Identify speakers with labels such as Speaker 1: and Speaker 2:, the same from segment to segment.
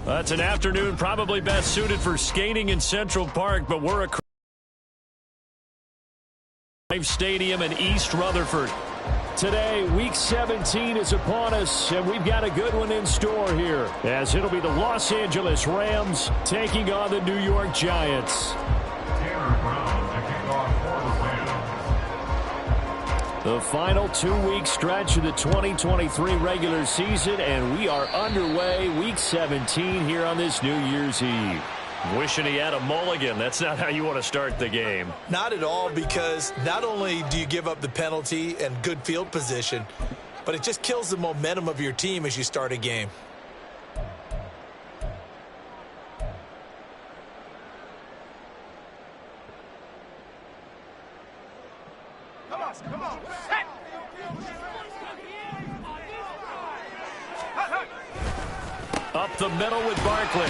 Speaker 1: That's an afternoon probably best suited for skating in Central Park, but we're a Stadium in East Rutherford. Today, Week 17 is upon us, and we've got a good one in store here, as it'll be the Los Angeles Rams taking on the New York Giants. The final 2-week stretch of the 2023 regular season, and we are underway Week 17 here on this New Year's Eve. Wishing he had a mulligan. That's not how you want to start the game.
Speaker 2: Not at all, because not only do you give up the penalty and good field position, but it just kills the momentum of your team as you start a game. Come on.
Speaker 1: Up the middle with Barkley.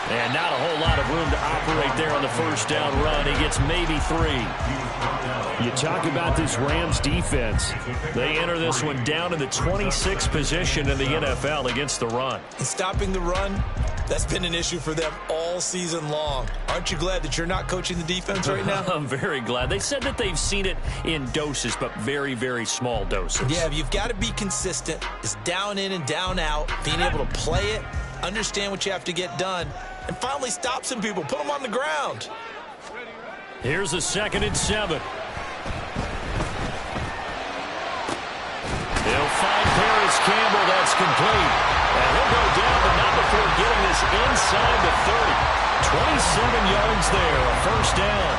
Speaker 1: And not a whole lot of room to operate there on the first down run. He gets maybe 3. You talk about this Rams defense. They enter this one down in the 26th position in the NFL against the run.
Speaker 2: And stopping the run, that's been an issue for them all season long. Aren't you glad that you're not coaching the defense right now?
Speaker 1: I'm very glad. They said that they've seen it in doses, but very, very small doses.
Speaker 2: Yeah, you've got to be consistent. It's down in and down out, being able to play it, understand what you have to get done, and finally stop some people, put them on the ground.
Speaker 1: Here's a 2nd and 7. He'll find Paris Campbell. That's complete. And he'll go down, but not before getting this inside the 30. 27 yards there, a first down.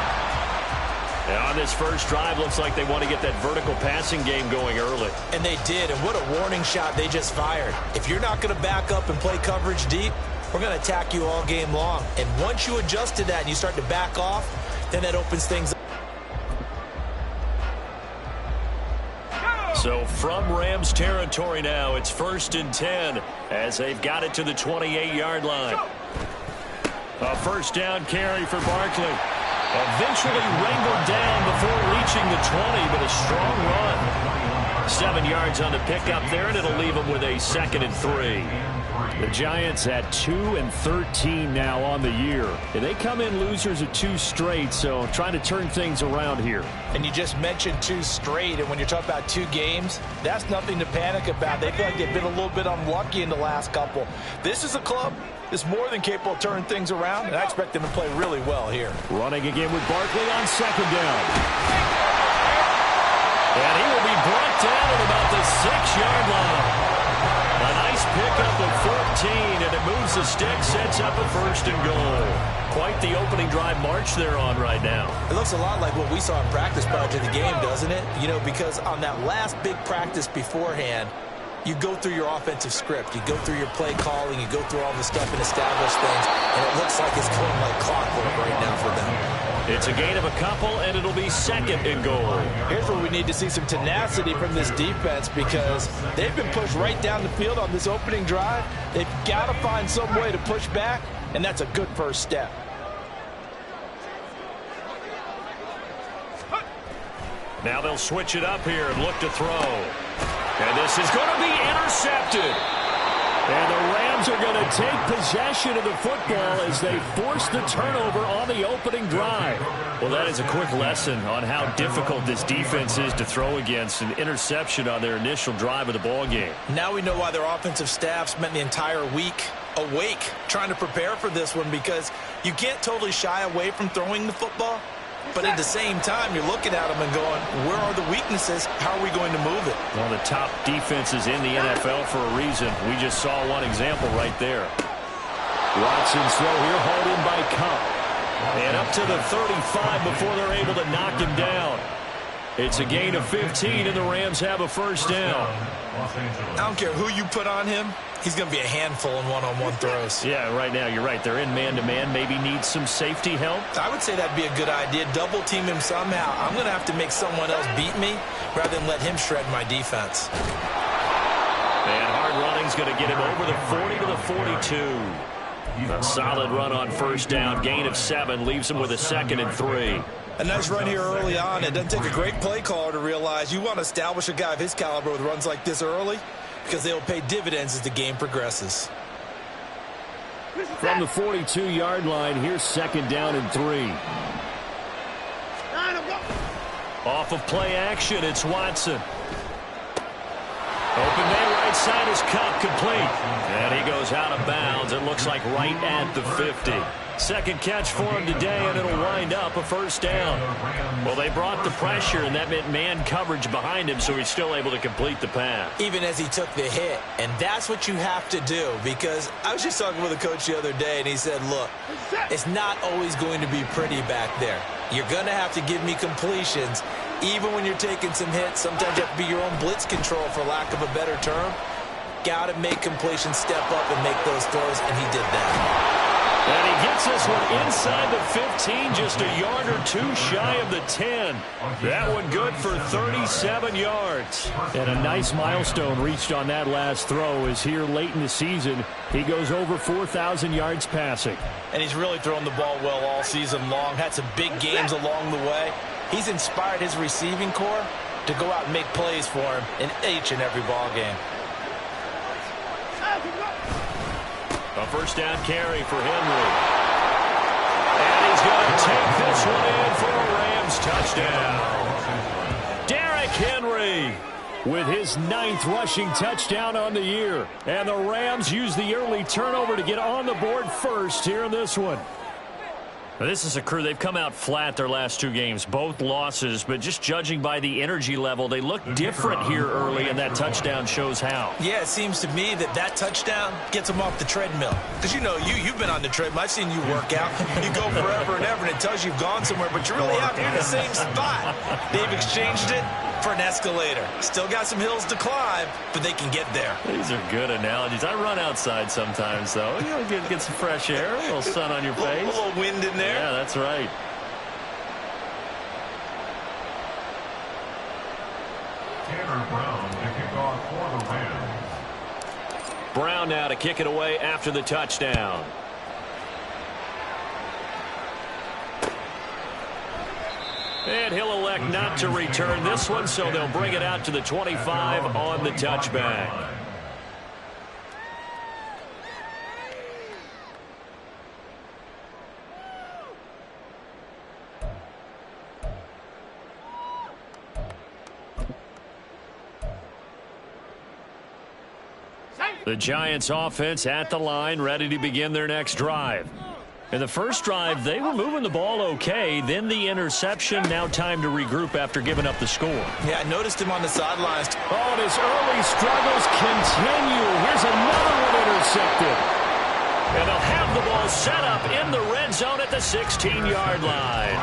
Speaker 1: And on this first drive, looks like they want to get that vertical passing game going early.
Speaker 2: And they did, and what a warning shot they just fired. If you're not going to back up and play coverage deep, we're going to attack you all game long. And once you adjust to that and you start to back off, then that opens things up.
Speaker 1: So from Rams territory now, it's 1st and 10 as they've got it to the 28-yard line. A first down carry for Barkley. Eventually wrangled down before reaching the 20, but a strong run. 7 yards on the pickup there, and it'll leave them with a 2nd and 3. The Giants at 2-13 now on the year. And they come in losers of 2 straight, so trying to turn things around here.
Speaker 2: And you just mentioned 2 straight, and when you're talking about 2 games, that's nothing to panic about. They feel like they've been a little bit unlucky in the last couple. This is a club that's more than capable of turning things around, and I expect them to play really well here.
Speaker 1: Running again with Barkley on 2nd down. And he will be brought down at about the 6-yard line. A nice pickup of 14, and it moves the stick, sets up a 1st and goal. Quite the opening drive march they're on right now.
Speaker 2: It looks a lot like what we saw in practice prior to the game, doesn't it? You know, because on that last big practice beforehand, you go through your offensive script. You go through your play calling. You go through all the stuff and establish things. And it looks like it's going like clockwork right now for them.
Speaker 1: It's a gain of a couple, and it'll be 2nd and goal.
Speaker 2: Here's where we need to see some tenacity from this defense, because they've been pushed right down the field on this opening drive. They've got to find some way to push back, and that's a good first step.
Speaker 1: Now they'll switch it up here and look to throw. And this is going to be intercepted. And the Rams are going to take possession of the football as they force the turnover on the opening drive. Well, that is a quick lesson on how difficult this defense is to throw against. An interception on their initial drive of the ball game.
Speaker 2: Now we know why their offensive staff spent the entire week awake trying to prepare for this one, because you can't totally shy away from throwing the football. But at the same time, you're looking at them and going, where are the weaknesses? How are we going to move it?
Speaker 1: Well, the top defenses in the NFL for a reason. We just saw one example right there. Watson's throw here hauled in by Cup. And up to the 35 before they're able to knock him down. It's a gain of 15, and the Rams have a first down.
Speaker 2: I don't care who you put on him. He's going to be a handful in one-on-one throws.
Speaker 1: Yeah, right now, you're right. They're in man-to-man. Maybe need some safety help.
Speaker 2: I would say that'd be a good idea. Double team him somehow. I'm going to have to make someone else beat me rather than let him shred my defense.
Speaker 1: And hard running's going to get him over the 40 to the 42. A solid run on first down. Gain of 7 leaves him with a 2nd and 3.
Speaker 2: A nice run here early on. It doesn't take a great play caller to realize you want to establish a guy of his caliber with runs like this early, because they'll pay dividends as the game progresses.
Speaker 1: From the 42-yard line, here's 2nd down and 3. Off of play action, it's Watson. Open man, right side is Cup, complete. And he goes out of bounds. It looks like right at the 50. Second catch for him today, and it'll wind up a 1st down. Well, they brought the pressure, and that meant man coverage behind him, so he's still able to complete the pass.
Speaker 2: Even as he took the hit, and that's what you have to do, because I was just talking with a coach the other day, and he said, look, it's not always going to be pretty back there. You're going to have to give me completions. Even when you're taking some hits, sometimes you have to be your own blitz control, for lack of a better term. Got to make completions, step up, and make those throws, and he did that.
Speaker 1: And he gets this one inside the 15, just a yard or two shy of the 10. That one good for 37 yards. And a nice milestone reached on that last throw is here late in the season. He goes over 4,000 yards passing.
Speaker 2: And he's really thrown the ball well all season long. Had some big games along the way. He's inspired his receiving corps to go out and make plays for him in each and every ball game.
Speaker 1: A 1st down carry for Henry. And he's going to take this one in for a Rams touchdown. Derrick Henry with his 9th rushing touchdown on the year. And the Rams use the early turnover to get on the board first here in this one. This is a crew. They've come out flat their last 2 games, both losses, but just judging by the energy level, they look different here early, and that touchdown shows how.
Speaker 2: Yeah, it seems to me that touchdown gets them off the treadmill. Because you know, you've been on the treadmill. I've seen you work out. You go forever and ever, and it tells you you've gone somewhere, but you're really out here in the same spot. They've exchanged it for an escalator. Still got some hills to climb, but they can get there.
Speaker 1: These are good analogies. I run outside sometimes, though. You know, get some fresh air, a little sun on your face.
Speaker 2: A little wind in there.
Speaker 1: Yeah, that's right.
Speaker 3: Brown to kick off for the Rams.
Speaker 1: Brown now to kick it away after the touchdown. And he'll elect not to return this one, so they'll bring it out to the 25 on the touchback. The Giants offense at the line, ready to begin their next drive. In the first drive, they were moving the ball okay. Then the interception. Now time to regroup after giving up the score.
Speaker 2: Yeah, I noticed him on the sidelines.
Speaker 1: Oh, and his early struggles continue. Here's another one intercepted. And they'll have the ball set up in the red zone at the 16-yard line.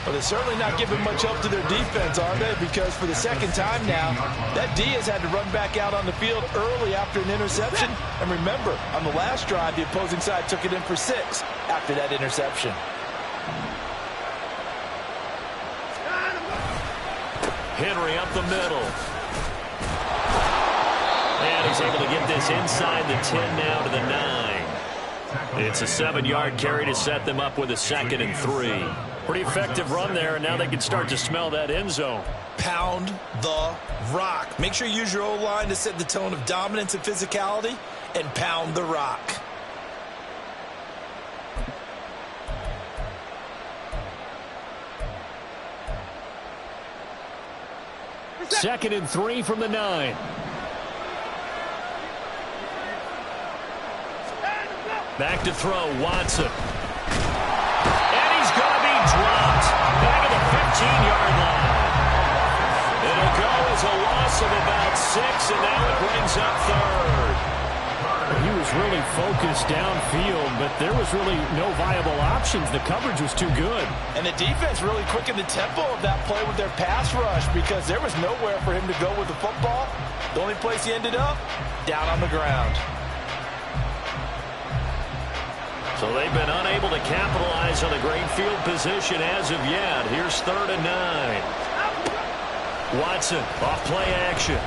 Speaker 2: Well, they're certainly not giving much help to their defense, are they? Because for the second time now, that D has had to run back out on the field early after an interception. And remember, on the last drive, the opposing side took it in for 6 after that interception.
Speaker 1: Henry up the middle. And he's able to get this inside the 10 now to the 9. It's a 7-yard carry to set them up with a 2nd and 3. Pretty effective run there, and now they can start to smell that end zone.
Speaker 2: Pound the rock. Make sure you use your O-line to set the tone of dominance and physicality, and pound the rock.
Speaker 1: Second and 3 from the 9. Back to throw, Watson. And he's going to be dropped back at the 15-yard line. It'll go as a loss of about 6, and now it brings up 3rd. He was really focused downfield, but there was really no viable options. The coverage was too good.
Speaker 2: And the defense really quickened the tempo of that play with their pass rush because there was nowhere for him to go with the football. The only place he ended up, down on the ground.
Speaker 1: So they've been unable to capitalize on the great field position as of yet. Here's 3rd and 9. Watson off play action.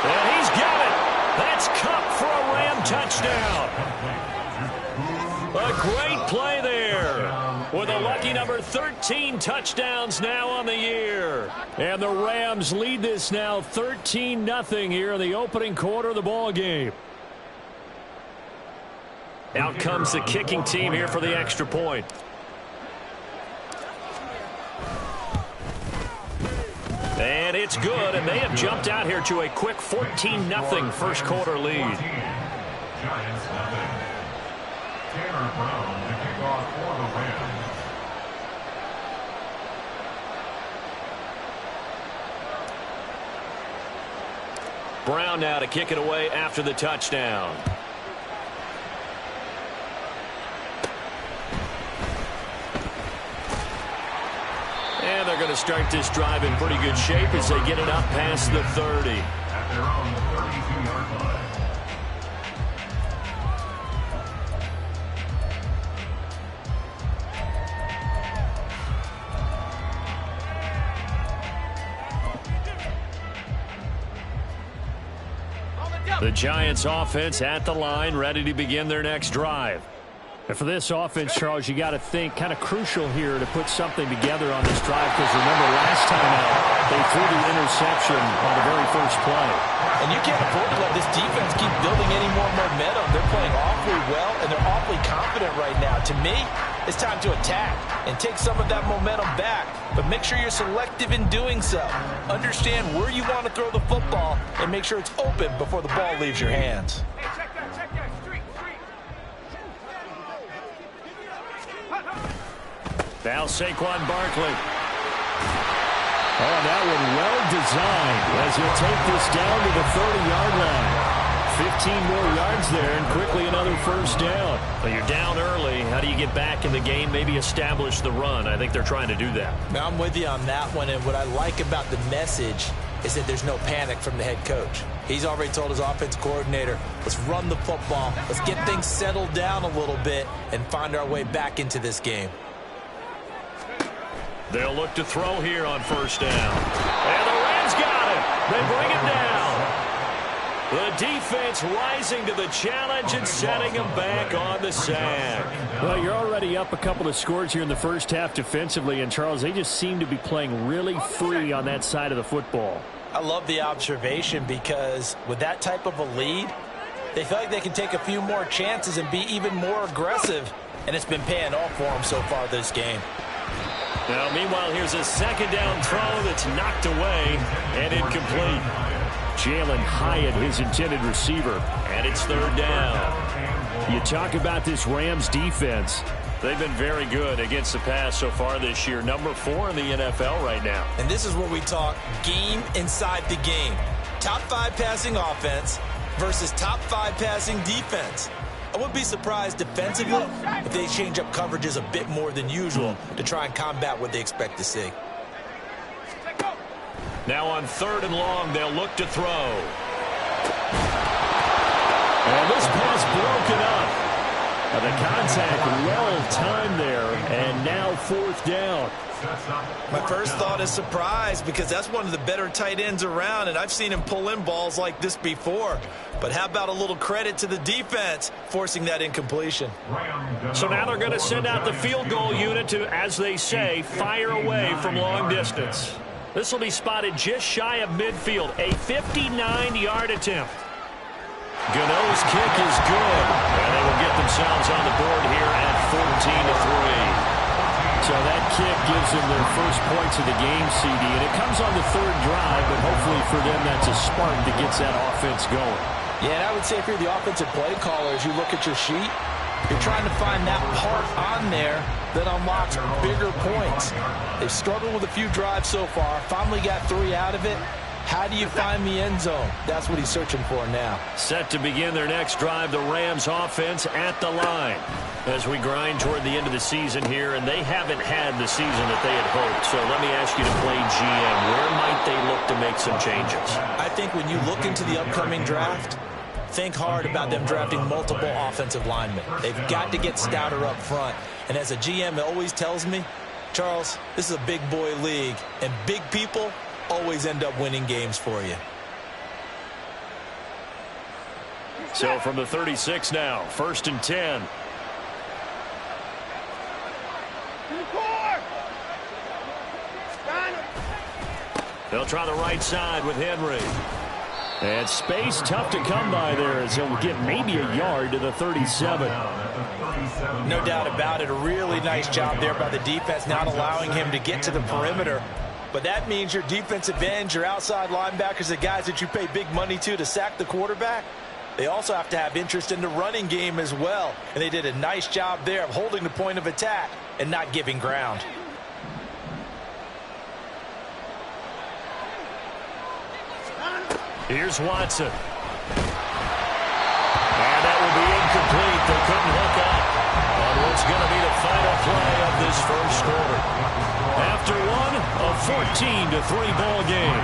Speaker 1: And he's got it. That's Cup for a Ram touchdown. A great play there with a lucky number 13 touchdowns now on the year. And the Rams lead this now 13-0 here in the opening quarter of the ball game. Out comes the kicking team here for the extra point. And it's good, and they have jumped out here to a quick 14-0 first quarter lead.
Speaker 3: Giants nothing. Tanner Brown to kick off for the Rams.
Speaker 1: Brown now to kick it away after the touchdown. And they're going to start this drive in pretty good shape as they get it up past the 30.
Speaker 3: At their own 32-yard line.
Speaker 1: The Giants offense at the line, ready to begin their next drive. And for this offense, Charles, you got to think kind of crucial here to put something together on this drive, because remember last time out, they threw the interception on the very first play.
Speaker 2: And you can't afford to let this defense keep building any more momentum. They're playing awfully well, and they're awfully confident right now. To me, it's time to attack and take some of that momentum back, but make sure you're selective in doing so. Understand where you want to throw the football and make sure it's open before the ball leaves your hands.
Speaker 1: Now Saquon Barkley. Oh, that one well designed as he'll take this down to the 30-yard line. 15 more yards there and quickly another first down. Well, you're down early. How do you get back in the game, maybe establish the run? I think they're trying to do that.
Speaker 2: Now, I'm with you on that one, and what I like about the message is that there's no panic from the head coach. He's already told his offense coordinator, let's run the football, let's get things settled down a little bit and find our way back into this game.
Speaker 1: They'll look to throw here on first down. And the Rams got it. They bring it down. The defense rising to the challenge and setting them back on the sack. Well, you're already up a couple of scores here in the first half defensively, and Charles, they just seem to be playing really free on that side of the football.
Speaker 2: I love the observation, because with that type of a lead, they feel like they can take a few more chances and be even more aggressive, and it's been paying off for them so far this game.
Speaker 1: Now, meanwhile, here's a second down throw that's knocked away and incomplete. Jalen Hyatt, his intended receiver, and it's third down. You talk about this Rams defense. They've been very good against the pass so far this year. Number 4 in the NFL right now.
Speaker 2: And this is where we talk game inside the game. Top 5 passing offense versus top 5 passing defense. I wouldn't be surprised defensively if they change up coverages a bit more than usual to try and combat what they expect to see.
Speaker 1: Now on third and long, they'll look to throw. And this pass broken up. The contact well timed there, and now fourth down.
Speaker 2: My first thought is surprise, because that's one of the better tight ends around, and I've seen him pull in balls like this before. But how about a little credit to the defense forcing that incompletion?
Speaker 1: So now they're going to send out the field goal unit to, as they say, fire away from long distance. This will be spotted just shy of midfield, a 59-yard attempt. Gano's kick is good, and they will get themselves on the board here at 14-3. So that kick gives them their first points of the game, CD, and it comes on the third drive, but hopefully for them that's a spark that gets that offense going.
Speaker 2: Yeah, and I would say if you're the offensive play caller, as you look at your sheet, you're trying to find that part on there that unlocks bigger points. They've struggled with a few drives so far, finally got 3 out of it. How do you find the end zone? That's what he's searching for now.
Speaker 1: Set to begin their next drive, the Rams offense at the line. As we grind toward the end of the season here, and they haven't had the season that they had hoped. So let me ask you to play GM. Where might they look to make some changes?
Speaker 2: I think when you look into the upcoming draft, think hard about them drafting multiple offensive linemen. They've got to get stouter up front. And as a GM, it always tells me, Charles, this is a big boy league, and big people always end up winning games for you.
Speaker 1: So from the 36 now, 1st and 10. They'll try the right side with Henry. And space tough to come by there as he'll get maybe a yard to the 37.
Speaker 2: No doubt about it. A really nice job there by the defense, not allowing him to get to the perimeter. But that means your defensive ends, your outside linebackers, the guys that you pay big money to sack the quarterback, they also have to have interest in the running game as well. And they did a nice job there of holding the point of attack and not giving ground.
Speaker 1: Here's Watson. And that will be incomplete. They couldn't hook up on what's going to be the final play of this first quarter. After one, a 14-3 ball game.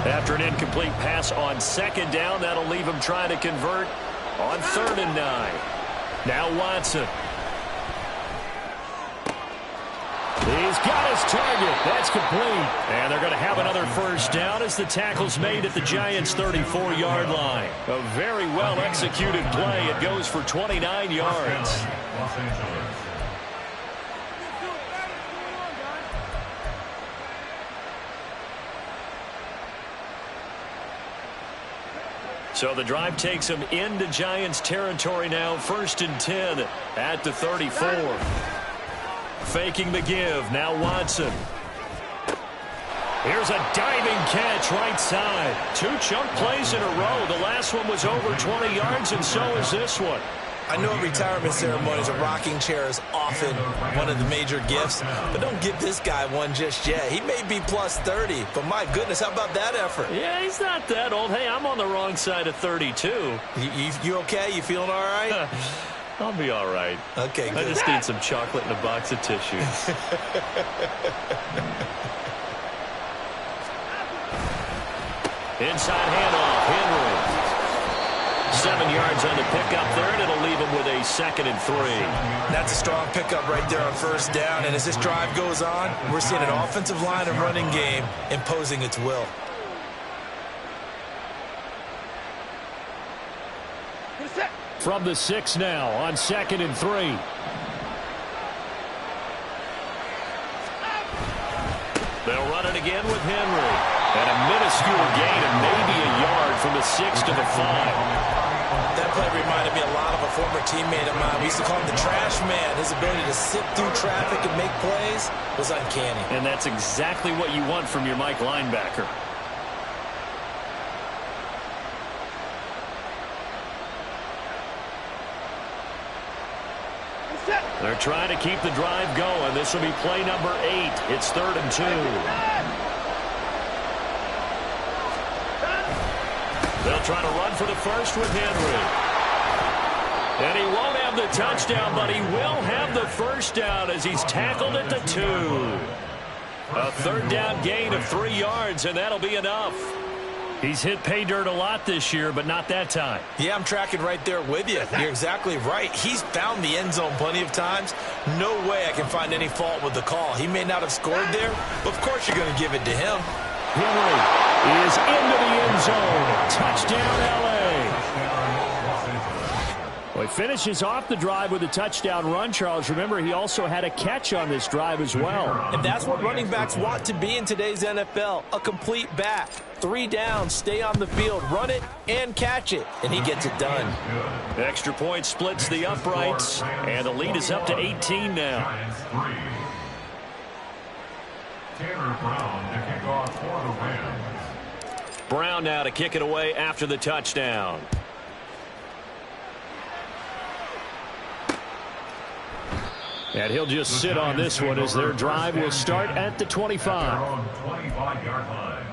Speaker 1: After an incomplete pass on second down, that'll leave him trying to convert on 3rd and 9. Now Watson. He's got his target. That's complete. And they're going to have another first down as the tackle's made at the Giants' 34-yard line. A very well-executed play. It goes for 29 yards.
Speaker 3: Los Angeles.
Speaker 1: So the drive takes him into Giants territory now. 1st and 10 at the 34. Faking the give. Now Watson. Here's a diving catch right side. 2 chunk plays in a row. The last one was over 20 yards, and so is this one.
Speaker 2: I know at retirement ceremonies, a rocking chair is often one of the major gifts, but don't give this guy one just yet. He may be plus 30, but my goodness, how about that effort?
Speaker 1: Yeah, he's not that old. Hey, I'm on the wrong side of 32.
Speaker 2: You okay? You feeling all right?
Speaker 1: I'll be all right.
Speaker 2: Okay, good.
Speaker 1: I just need some chocolate and a box of tissues. Inside handoff, Henry. 7 yards on the pickup there, and it'll leave him with a 2nd and 3.
Speaker 2: That's a strong pickup right there on 1st down. And as this drive goes on, we're seeing an offensive line and running game imposing its will.
Speaker 1: From the 6 now on 2nd and 3. They'll run it again with Henry. And a minuscule gain of maybe a yard from the 6 to the 5.
Speaker 2: That play reminded me a lot of a former teammate of mine. We used to call him the trash man. His ability to sit through traffic and make plays was uncanny.
Speaker 1: And that's exactly what you want from your Mike linebacker. They're trying to keep the drive going. This will be play number 8. It's 3rd and 2. They'll try to run for the first with Henry. And he won't have the touchdown, but he will have the first down as he's tackled at the 2. A 3rd down gain of 3 yards, and that'll be enough. He's hit pay dirt a lot this year, but not that time.
Speaker 2: Yeah, I'm tracking right there with you. You're exactly right. He's found the end zone plenty of times. No way I can find any fault with the call. He may not have scored there, but of course you're going to give it to him.
Speaker 1: Henry is into the end zone. Touchdown, L.A. Well, he finishes off the drive with a touchdown run, Charles. Remember, he also had a catch on this drive as well.
Speaker 2: And that's what running backs want to be in today's NFL, a complete back. 3 downs, stay on the field, run it, and catch it. And he gets it done.
Speaker 1: Extra point splits the uprights, and the lead is up to 18 now.
Speaker 3: Tanner Brown to kick off for the Rams.
Speaker 1: Brown now to kick it away after the touchdown. And he'll just sit on this one as their drive will start at the 25.
Speaker 3: 25-yard line.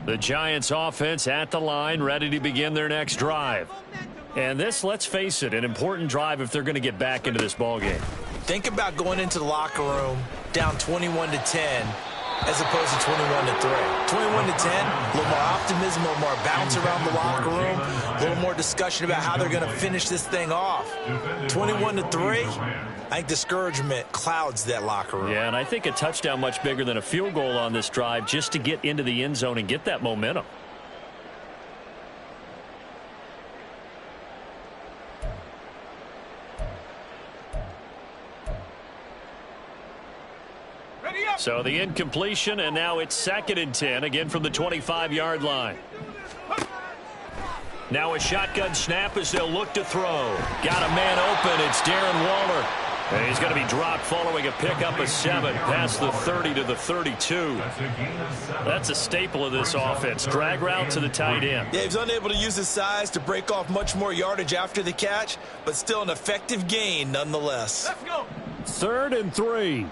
Speaker 1: The Giants offense at the line, ready to begin their next drive. And this, let's face it, an important drive if they're going to get back into this ballgame.
Speaker 2: Think about going into the locker room down 21-10 as opposed to 21-3. 21-10, a little more optimism, a little more bounce around the locker room, a little more discussion about how they're going to finish this thing off. 21-3, I think discouragement clouds that locker room.
Speaker 1: Yeah, and I think a touchdown much bigger than a field goal on this drive just to get into the end zone and get that momentum. So the incompletion, and now it's 2nd and 10, again from the 25-yard line. Now a shotgun snap as they'll look to throw. Got a man open. It's Darren Waller. And he's going to be dropped following a pickup of 7 past the 30 to the 32. That's a staple of this offense. Drag route to the tight end.
Speaker 2: Yeah, he's unable to use his size to break off much more yardage after the catch, but still an effective gain nonetheless.
Speaker 4: Let's go.
Speaker 1: 3rd and 3.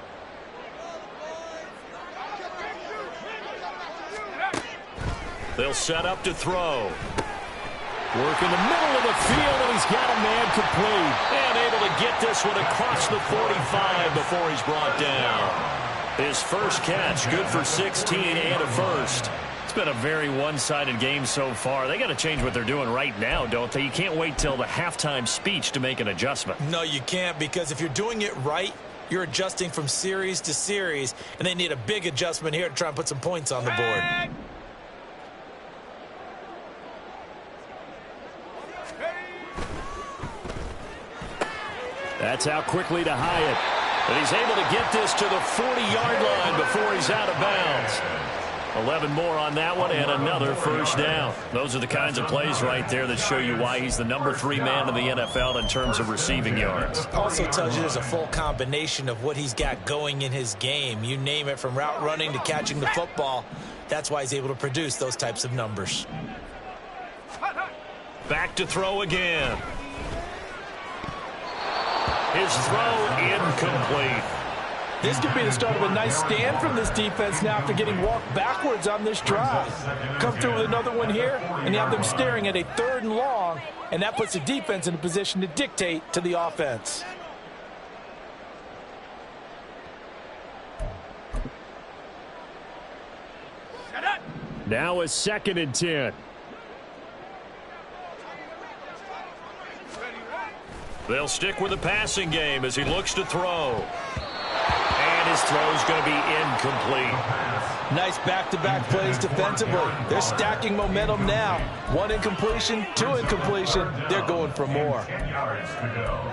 Speaker 1: They'll set up to throw. Work in the middle of the field, and he's got a man complete. And able to get this one across the 45 before he's brought down. His first catch, good for 16 and a first. It's been a very one-sided game so far. They got to change what they're doing right now, don't they? You can't wait till the halftime speech to make an adjustment.
Speaker 2: No, you can't, because if you're doing it right, you're adjusting from series to series, and they need a big adjustment here to try and put some points on the board.
Speaker 1: That's out quickly to Hyatt. But he's able to get this to the 40-yard line before he's out of bounds. 11 more on that one and another first down. Those are the kinds of plays right there that show you why he's the number 3 man in the NFL in terms of receiving yards.
Speaker 2: Also tells you there's a full combination of what he's got going in his game. You name it, from route running to catching the football. That's why he's able to produce those types of numbers.
Speaker 1: Back to throw again. His throw incomplete.
Speaker 5: This could be the start of a nice stand from this defense now after getting walked backwards on this drive. Come through with another one here, and you have them staring at a 3rd and long, and that puts the defense in a position to dictate to the offense.
Speaker 1: Now a 2nd and 10. They'll stick with the passing game as he looks to throw. And his throw's going to be incomplete.
Speaker 2: Nice back-to-back plays defensively. They're stacking momentum now. 1 incompletion, 2 incompletion. They're going for more.
Speaker 3: 10 yards to go.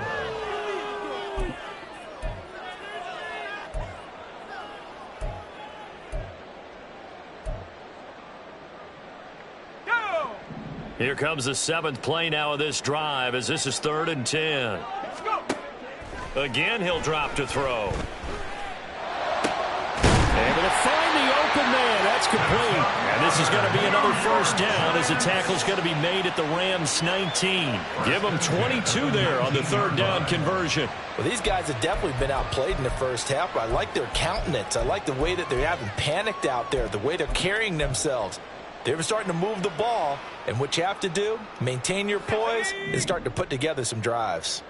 Speaker 1: Here comes the 7th play now of this drive as this is 3rd and 10. Again, he'll drop to throw. Able to find the open man. That's complete. And this is going to be another first down as the tackle's going to be made at the Rams 19. Give them 22 there on the 3rd down conversion.
Speaker 2: Well, these guys have definitely been outplayed in the first half, but I like their countenance. I like the way that they haven't panicked out there, the way they're carrying themselves. They're starting to move the ball, and what you have to do, maintain your poise, and start to put together some drives.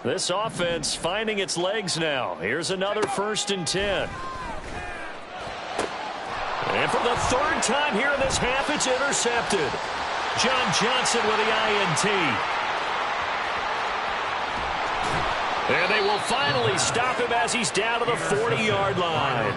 Speaker 1: This offense finding its legs now. Here's another 1st and 10. And for the 3rd time here in this half, it's intercepted. John Johnson with the INT. And they will finally stop him as he's down to the 40-yard line.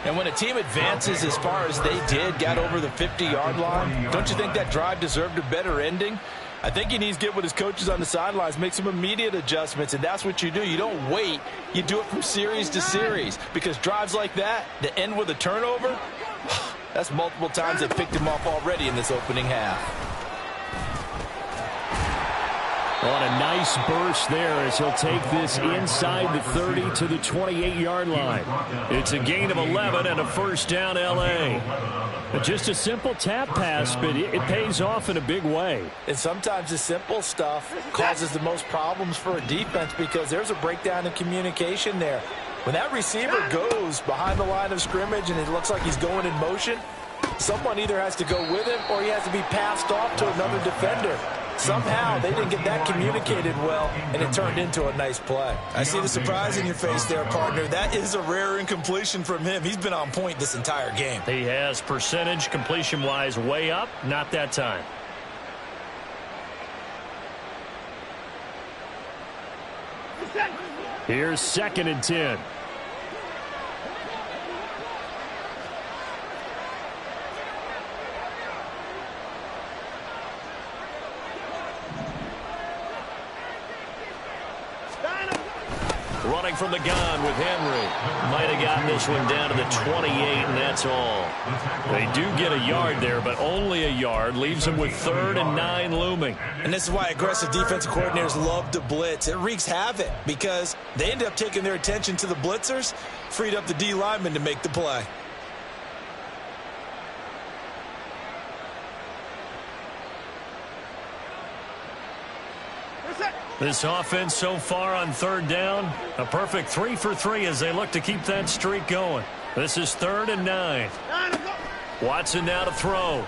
Speaker 2: And when a team advances as far as they did, got over the 50-yard line, don't you think that drive deserved a better ending? I think he needs to get with his coaches on the sidelines, make some immediate adjustments, and that's what you do. You don't wait. You do it from series to series, because drives like that end with a turnover, that's multiple times they picked him off already in this opening half.
Speaker 1: On a nice burst there as he'll take this inside the 30 to the 28-yard line. It's a gain of 11 and a first down L.A. Just a simple tap pass, but it pays off in a big way.
Speaker 2: And sometimes the simple stuff causes the most problems for a defense because there's a breakdown in communication there. When that receiver goes behind the line of scrimmage and it looks like he's going in motion, someone either has to go with him or he has to be passed off to another defender.
Speaker 5: Somehow they didn't get that communicated well, and it turned into a nice play.
Speaker 2: I see the surprise in your face there, partner. That is a rare incompletion from him. He's been on point this entire game.
Speaker 1: He has percentage completion-wise way up, not that time. Here's 2nd and 10. Running from the gun with Henry. Might have gotten this one down to the 28, and that's all. They do get a yard there, but only a yard. Leaves them with 3rd and 9 looming.
Speaker 2: And this is why aggressive defensive coordinators love to blitz. It wreaks havoc because they end up taking their attention to the blitzers, freed up the D lineman to make the play.
Speaker 1: This offense so far on 3rd down, a perfect 3 for 3 as they look to keep that streak going. This is 3rd and 9. Watson now to throw.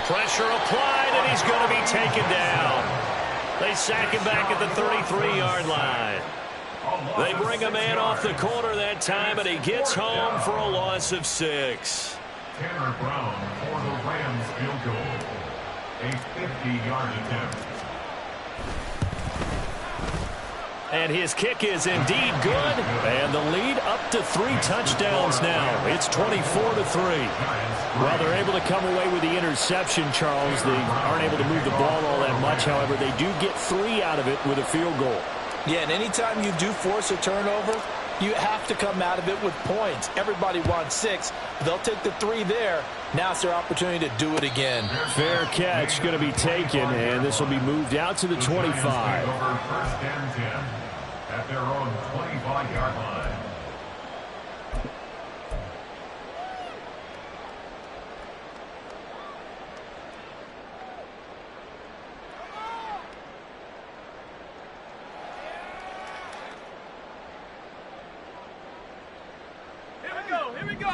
Speaker 1: Pressure applied, and he's going to be taken down. They sack him back at the 33-yard line. They bring a man off the corner that time, and he gets home for a loss of 6.
Speaker 3: Tanner Brown for the Rams field goal. A 50-yard attempt.
Speaker 1: And his kick is indeed good. And the lead up to 3 touchdowns now. It's 24-3. While they're able to come away with the interception, Charles, they aren't able to move the ball all that much. However, they do get 3 out of it with a field goal.
Speaker 5: Yeah, and anytime you do force a turnover, you have to come out of it with points. Everybody wants 6. They'll take the 3 there. Now it's their opportunity to do it again.
Speaker 1: Fair catch going to be taken, and this will be moved out to the 25.
Speaker 3: 1st and 10 at their own 25-yard line.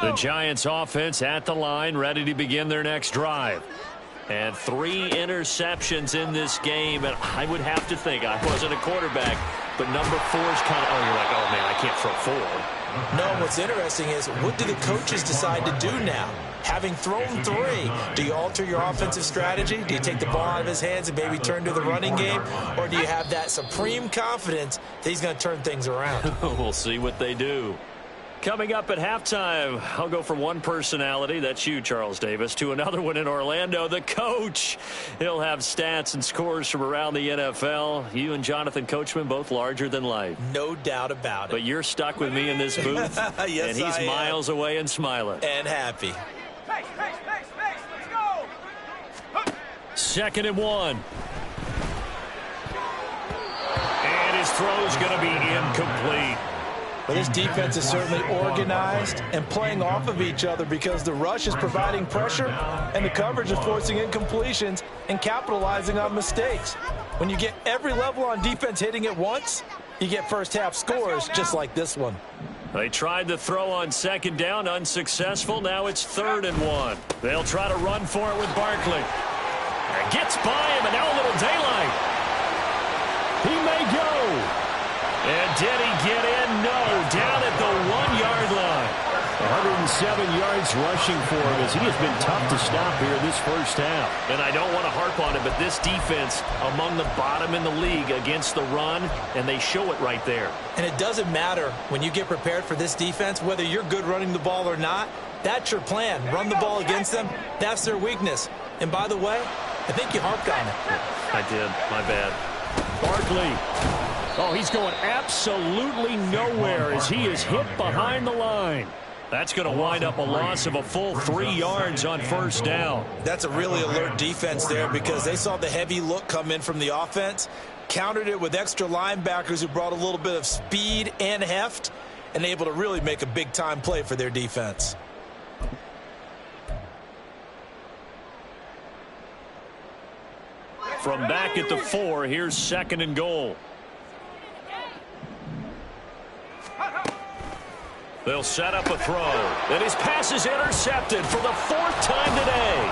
Speaker 1: The Giants offense at the line, ready to begin their next drive. And 3 interceptions in this game, and I would have to think, I wasn't a quarterback, but number 4 is kind of, oh, you're like, oh, man, I can't throw 4.
Speaker 2: No, what's interesting is, what do the coaches decide to do now? Having thrown 3, do you alter your offensive strategy? Do you take the ball out of his hands and maybe turn to the running game? Or do you have that supreme confidence that he's going to turn things around?
Speaker 1: We'll see what they do. Coming up at halftime, I'll go from one personality, that's you, Charles Davis, to another one in Orlando, the coach. He'll have stats and scores from around the NFL. You and Jonathan Coachman, both larger than life.
Speaker 2: No doubt about it.
Speaker 1: But you're stuck with me in this booth,
Speaker 2: yes,
Speaker 1: and he's miles away and smiling.
Speaker 2: And happy.
Speaker 4: Let's go!
Speaker 1: 2nd and 1. And his throw's going to be incomplete.
Speaker 5: Well, this defense is certainly organized and playing off of each other because the rush is providing pressure and the coverage is forcing incompletions and capitalizing on mistakes. When you get every level on defense hitting at once, you get first-half scores just like this one.
Speaker 1: They tried to throw on 2nd down, unsuccessful. Now it's 3rd and 1. They'll try to run for it with Barkley. It gets by him, and now a little daylight. He may go. And did he get in? No, down at the 1-yard line. 107 yards rushing for him as he has been tough to stop here in this first half. And I don't want to harp on it, but this defense among the bottom in the league against the run, and they show it right there.
Speaker 2: And it doesn't matter when you get prepared for this defense, whether you're good running the ball or not, that's your plan. Run the ball against them. That's their weakness. And by the way, I think you harped on it.
Speaker 1: I did. My bad. Barkley. Oh, he's going absolutely nowhere as he is hit behind the line. That's going to wind up a loss of a full 3 yards on 1st down.
Speaker 2: That's a really alert defense there because they saw the heavy look come in from the offense, countered it with extra linebackers who brought a little bit of speed and heft, and able to really make a big-time play for their defense.
Speaker 1: From back at the 4, here's 2nd and goal. They'll set up a throw. And his pass is intercepted for the 4th time today.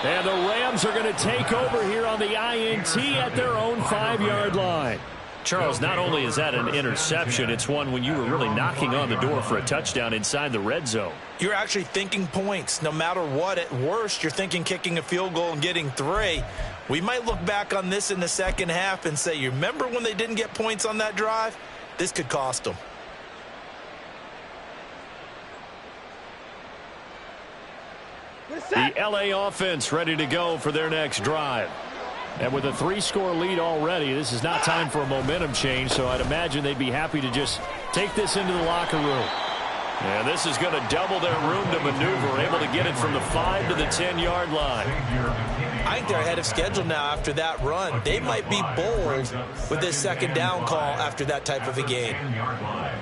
Speaker 1: And the Rams are going to take over here on the INT at their own 5-yard line. Charles, not only is that an interception, it's one when you were really knocking on the door for a touchdown inside the red zone.
Speaker 2: You're actually thinking points. No matter what, at worst, you're thinking kicking a field goal and getting 3. We might look back on this in the second half and say, you remember when they didn't get points on that drive? This could cost them.
Speaker 1: The LA offense ready to go for their next drive. And with a 3-score lead already, this is not time for a momentum change, so I'd imagine they'd be happy to just take this into the locker room. And this is going to double their room to maneuver, able to get it from the 5 to the 10-yard line.
Speaker 2: I think they're ahead of schedule now after that run. They might be bold with this second down call after that type of a game.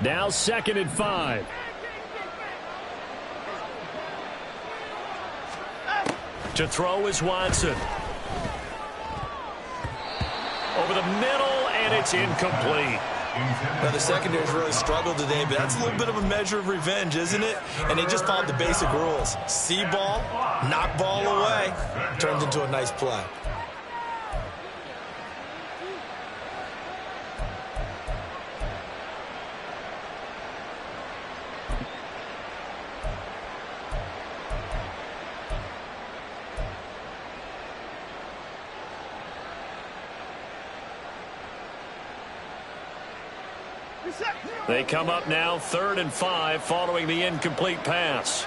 Speaker 1: Now 2nd and 5. To throw is Watson. Over the middle, and it's incomplete.
Speaker 2: Now, the secondary's really struggled today, but that's a little bit of a measure of revenge, isn't it? And they just followed the basic rules. See ball, knock ball away. Turns into a nice play.
Speaker 1: They come up now 3rd and 5 following the incomplete pass.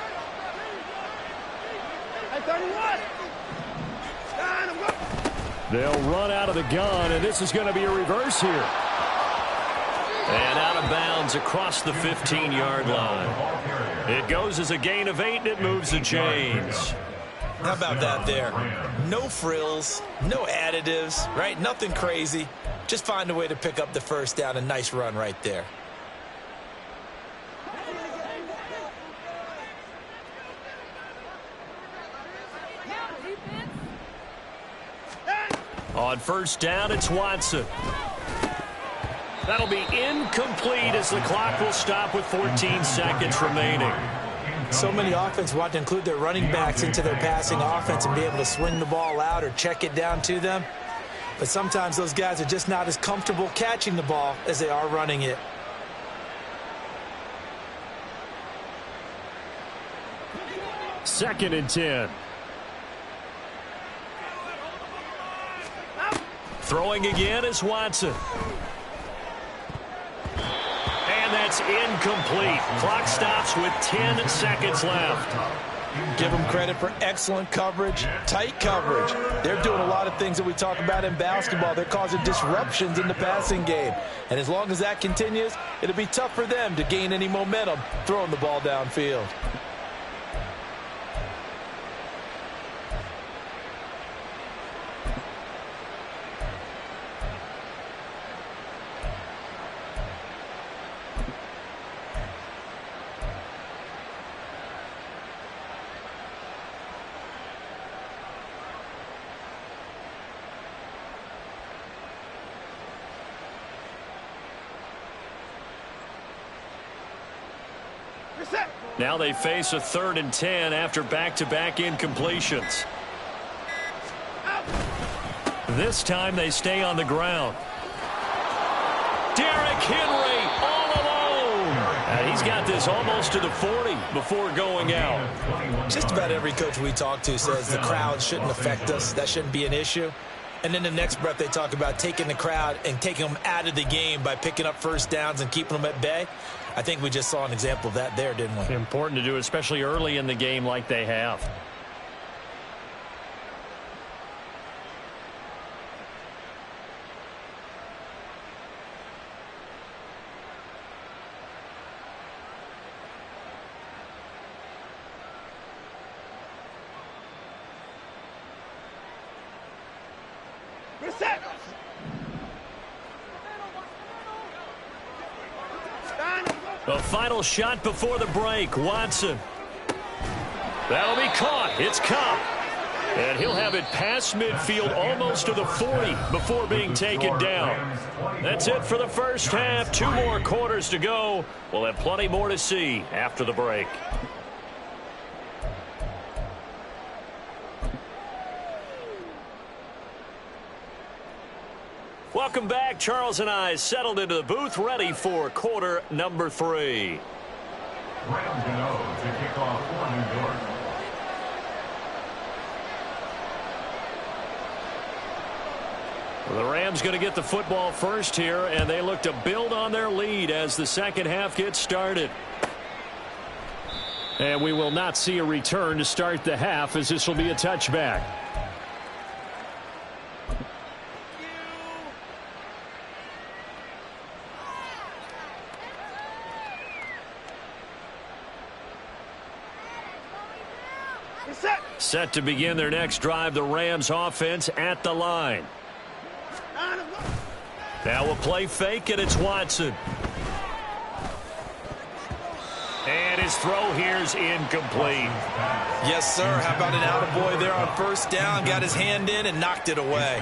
Speaker 1: They'll run out of the gun, and this is going to be a reverse here. And out of bounds across the 15-yard line. It goes as a gain of 8, and it moves the chains.
Speaker 2: How about that there? No frills, no additives, right? Nothing crazy. Just find a way to pick up the first down. A nice run right there.
Speaker 1: On 1st down, it's Watson. That'll be incomplete as the clock will stop with 14 seconds remaining.
Speaker 2: So many offenses want to include their running backs into their passing offense and be able to swing the ball out or check it down to them. But sometimes those guys are just not as comfortable catching the ball as they are running it.
Speaker 1: Second and 10. Throwing again is Watson. And that's incomplete. Clock stops with 10 seconds left.
Speaker 2: Give them credit for excellent coverage, tight coverage. They're doing a lot of things that we talk about in basketball. They're causing disruptions in the passing game. And as long as that continues, it'll be tough for them to gain any momentum throwing the ball downfield.
Speaker 1: Now they face a 3rd and 10 after back-to-back incompletions. This time they stay on the ground. Derrick Henry all alone. And he's got this almost to the 40 before going out.
Speaker 2: Just about every coach we talk to says the crowd shouldn't affect us. That shouldn't be an issue. And then the next breath they talk about taking the crowd and taking them out of the game by picking up first downs and keeping them at bay. I think we just saw an example of that there, didn't we?
Speaker 1: Important to do, especially early in the game like they have. The final shot before the break, Watson. That'll be caught. It's Cup. And he'll have it past midfield almost to the 40 before being taken down. That's it for the first half. 2 more quarters to go. We'll have plenty more to see after the break. Welcome back. Charles and I settled into the booth, ready for quarter number 3.
Speaker 3: Rams and O to kick off for New York.
Speaker 1: The Rams going to get the football first here, and they look to build on their lead as the second half gets started. And we will not see a return to start the half, as this will be a touchback. Set to begin their next drive, the Rams offense at the line. Now a play fake, and it's Watson. And his throw here is incomplete.
Speaker 2: Yes, sir. How about an attaboy there on first down? Got his hand in and knocked it away.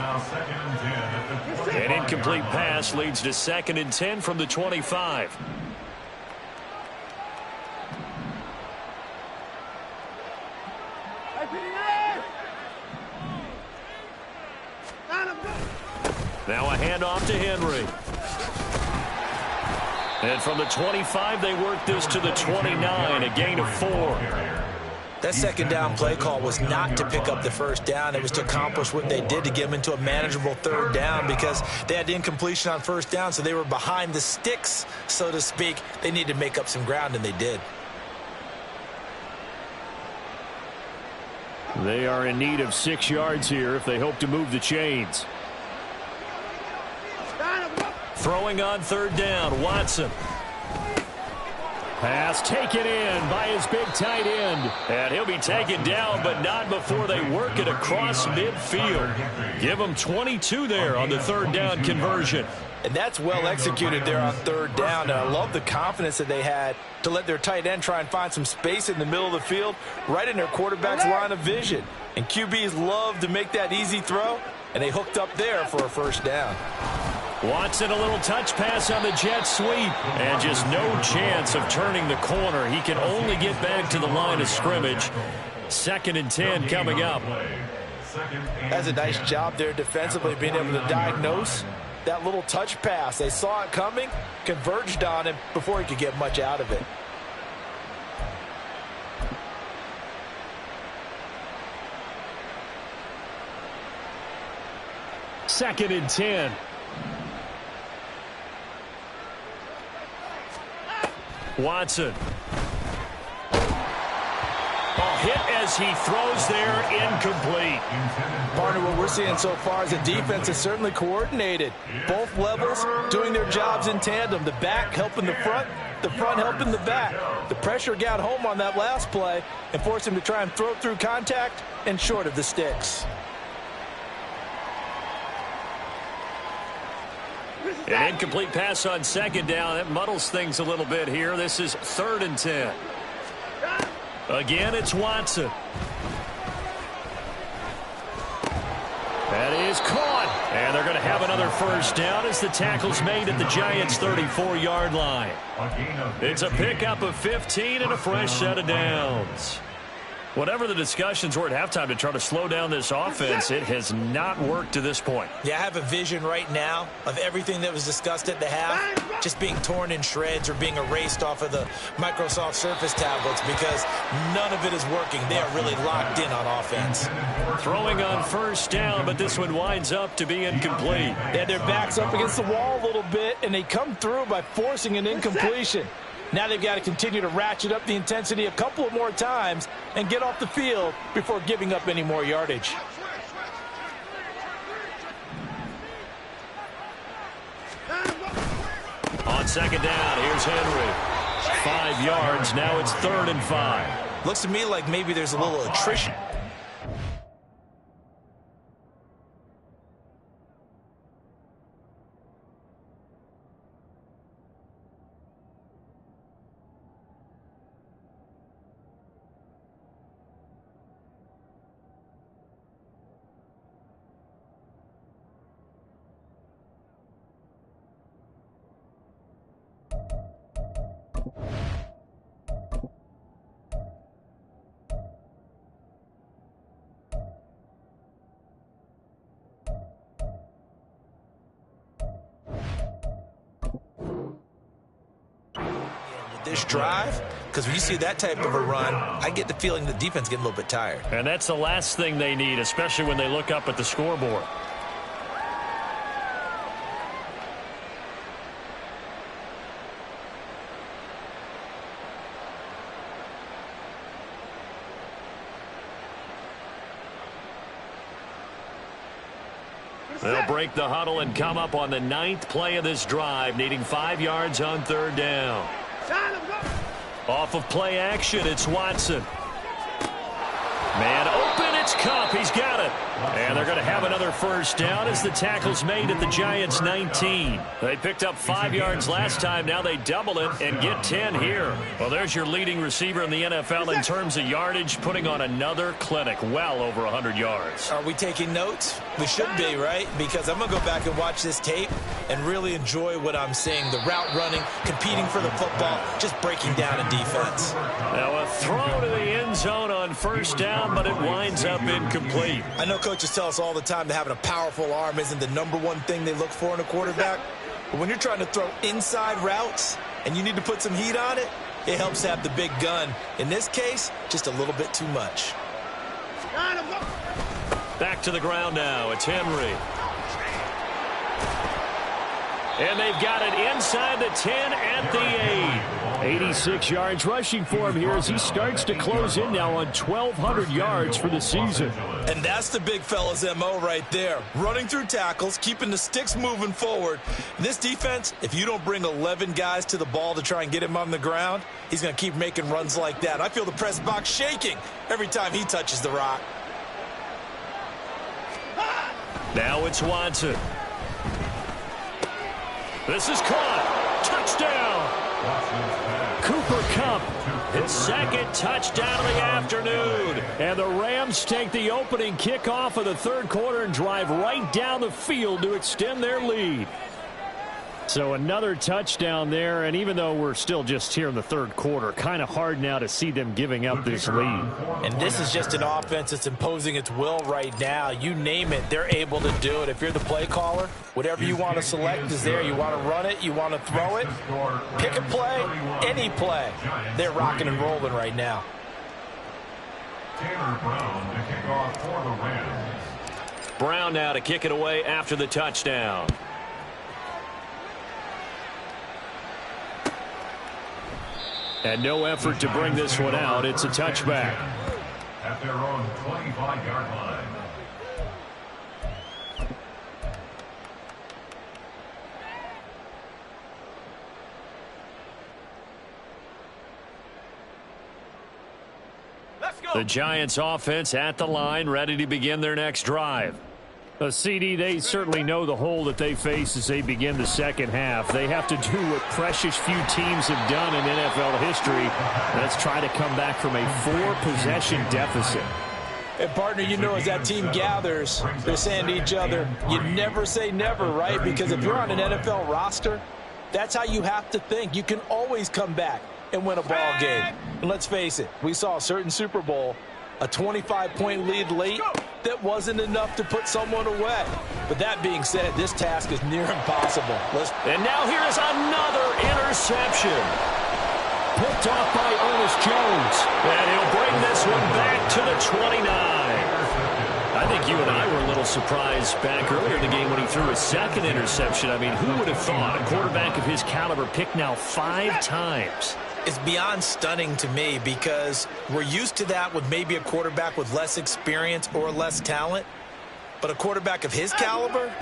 Speaker 1: An incomplete pass leads to 2nd and 10 from the 25. Now a handoff to Henry. And from the 25, they work this to the 29, a gain of 4.
Speaker 2: That second down play call was not to pick up the first down. It was to accomplish what they did to get them into a manageable third down because they had incompletion on first down, so they were behind the sticks, so to speak. They needed to make up some ground, and they did.
Speaker 1: They are in need of 6 yards here if they hope to move the chains. Throwing on third down, Watson. Pass taken in by his big tight end. And he'll be taken down, but not before they work it across midfield. Give him 22 there on the third down conversion.
Speaker 5: And that's well executed there on third down. And I love the confidence that they had to let their tight end try and find some space in the middle of the field, right in their quarterback's line of vision. And QBs love to make that easy throw, and they hooked up there for a first down.
Speaker 1: Watson, a little touch pass on the jet sweep, and just no chance of turning the corner. He can only get back to the line of scrimmage. 2nd and 10 coming up.
Speaker 5: That's a nice job there defensively, being able to diagnose that little touch pass. They saw it coming, converged on him before he could get much out of it.
Speaker 1: Second and 10. Watson. A hit as he throws there, incomplete.
Speaker 5: Partner, what we're seeing so far is the defense is certainly coordinated. Both levels doing their jobs in tandem. The back helping the front helping the back. The pressure got home on that last play and forced him to try and throw through contact and short of the sticks.
Speaker 1: An incomplete pass on second down. That muddles things a little bit here. This is 3rd and 10. Again, it's Watson. That is caught. And they're going to have another first down as the tackle's made at the Giants' 34-yard line. It's a pickup of 15 and a fresh set of downs. Whatever the discussions were at halftime to try to slow down this offense, it has not worked to this point.
Speaker 2: Yeah, I have a vision right now of everything that was discussed at the half just being torn in shreds or being erased off of the Microsoft Surface tablets because none of it is working. They are really locked in on offense.
Speaker 1: Throwing on first down, but this one winds up to be incomplete.
Speaker 5: They had their backs up against the wall a little bit, and they come through by forcing an incompletion. Now they've got to continue to ratchet up the intensity a couple of more times and get off the field before giving up any more yardage.
Speaker 1: On second down, here's Henry. 5 yards, now it's 3rd and 5.
Speaker 2: Looks to me like maybe there's a little attrition. this drive, because when you see that type of a run, I get the feeling the defense getting a little bit tired.
Speaker 1: And that's the last thing they need, especially when they look up at the scoreboard. They'll break the huddle and come up on the 9th play of this drive, needing 5 yards on 3rd down. Off of play action, it's Watson. Man open, it's Cup. He's got it. And they're going to have another first down as the tackle's made at the Giants' 19. They picked up 5 yards last time. Now they double it and get 10 here. Well, there's your leading receiver in the NFL in terms of yardage, putting on another clinic, well over 100 yards.
Speaker 2: Are we taking notes? We should be, right? Because I'm going to go back and watch this tape and really enjoy what I'm seeing. The route running, competing for the football, just breaking down in defense.
Speaker 1: Now a throw to the end zone on first down, but it winds up incomplete.
Speaker 2: I know coaches tell us all the time that having a powerful arm isn't the #1 thing they look for in a quarterback. But when you're trying to throw inside routes and you need to put some heat on it, it helps to have the big gun. In this case, just a little bit too much.
Speaker 1: Back to the ground now. It's Henry. And they've got it inside the 10 at the 8. 86 yards rushing for him here as he starts to close in now on 1,200 yards for the season.
Speaker 2: And that's the big fella's MO right there. Running through tackles, keeping the sticks moving forward. This defense, if you don't bring 11 guys to the ball to try and get him on the ground, he's going to keep making runs like that. I feel the press box shaking every time he touches the rock.
Speaker 1: Now it's Watson. This is caught. Touchdown. Cooper Kupp, his second touchdown of the afternoon. And the Rams take the opening kickoff of the 3rd quarter and drive right down the field to extend their lead. So another touchdown there, and even though we're still just here in the 3rd quarter, kind of hard now to see them giving up this lead.
Speaker 5: And this is just an offense that's imposing its will right now. You name it, they're able to do it. If you're the play caller, whatever you want to select is there. You want to run it, you want to throw it, pick a play, any play. They're rocking and rolling right now.
Speaker 3: Taylor Brown to kick off for the Rams.
Speaker 1: Brown now to kick it away after the touchdown. And no effort to bring this one out. It's a touchback.
Speaker 3: At their own 25-yard line.
Speaker 1: Let's go. The Giants offense at the line, ready to begin their next drive. CD, they certainly know the hole that they face as they begin the second half. They have to do what precious few teams have done in NFL history. Let's try to come back from a 4-possession deficit.
Speaker 5: And, partner, you know, as that team gathers, they're saying to each other, you never say never, right? Because if you're on an NFL roster, that's how you have to think. You can always come back and win a ball game. And let's face it, we saw a certain Super Bowl, a 25-point lead late, that wasn't enough to put someone away. But that being said, this task is near impossible.
Speaker 1: And now here is another interception. Picked off by Ernest Jones. And he'll bring this one back to the 29. I think you and I were a little surprised back earlier in the game when he threw his second interception. I mean, who would have thought a quarterback of his caliber picked now 5 times?
Speaker 2: It's beyond stunning to me because we're used to that with maybe a quarterback with less experience or less talent. But a quarterback of his caliber,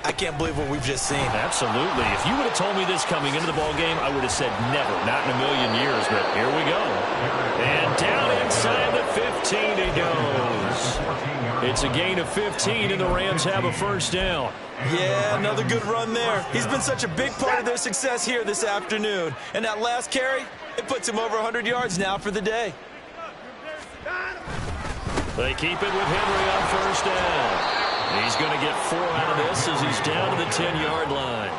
Speaker 2: I can't believe what we've just seen.
Speaker 1: Absolutely. If you would have told me this coming into the ballgame, I would have said never, not in a million years. But here we go. And down inside the 15 he goes. It's a gain of 15, and the Rams have a first down.
Speaker 2: Yeah, another good run there. He's been such a big part of their success here this afternoon. And that last carry, it puts him over 100 yards now for the day.
Speaker 1: They keep it with Henry on first down. He's going to get 4 out of this as he's down to the 10-yard line.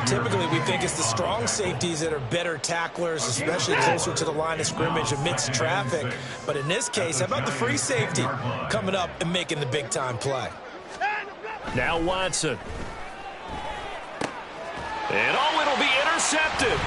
Speaker 2: Typically, we think it's the strong safeties that are better tacklers, especially closer to the line of scrimmage amidst traffic. But in this case, how about the free safety coming up and making the big-time play?
Speaker 1: Now Watson. And it'll be intercepted.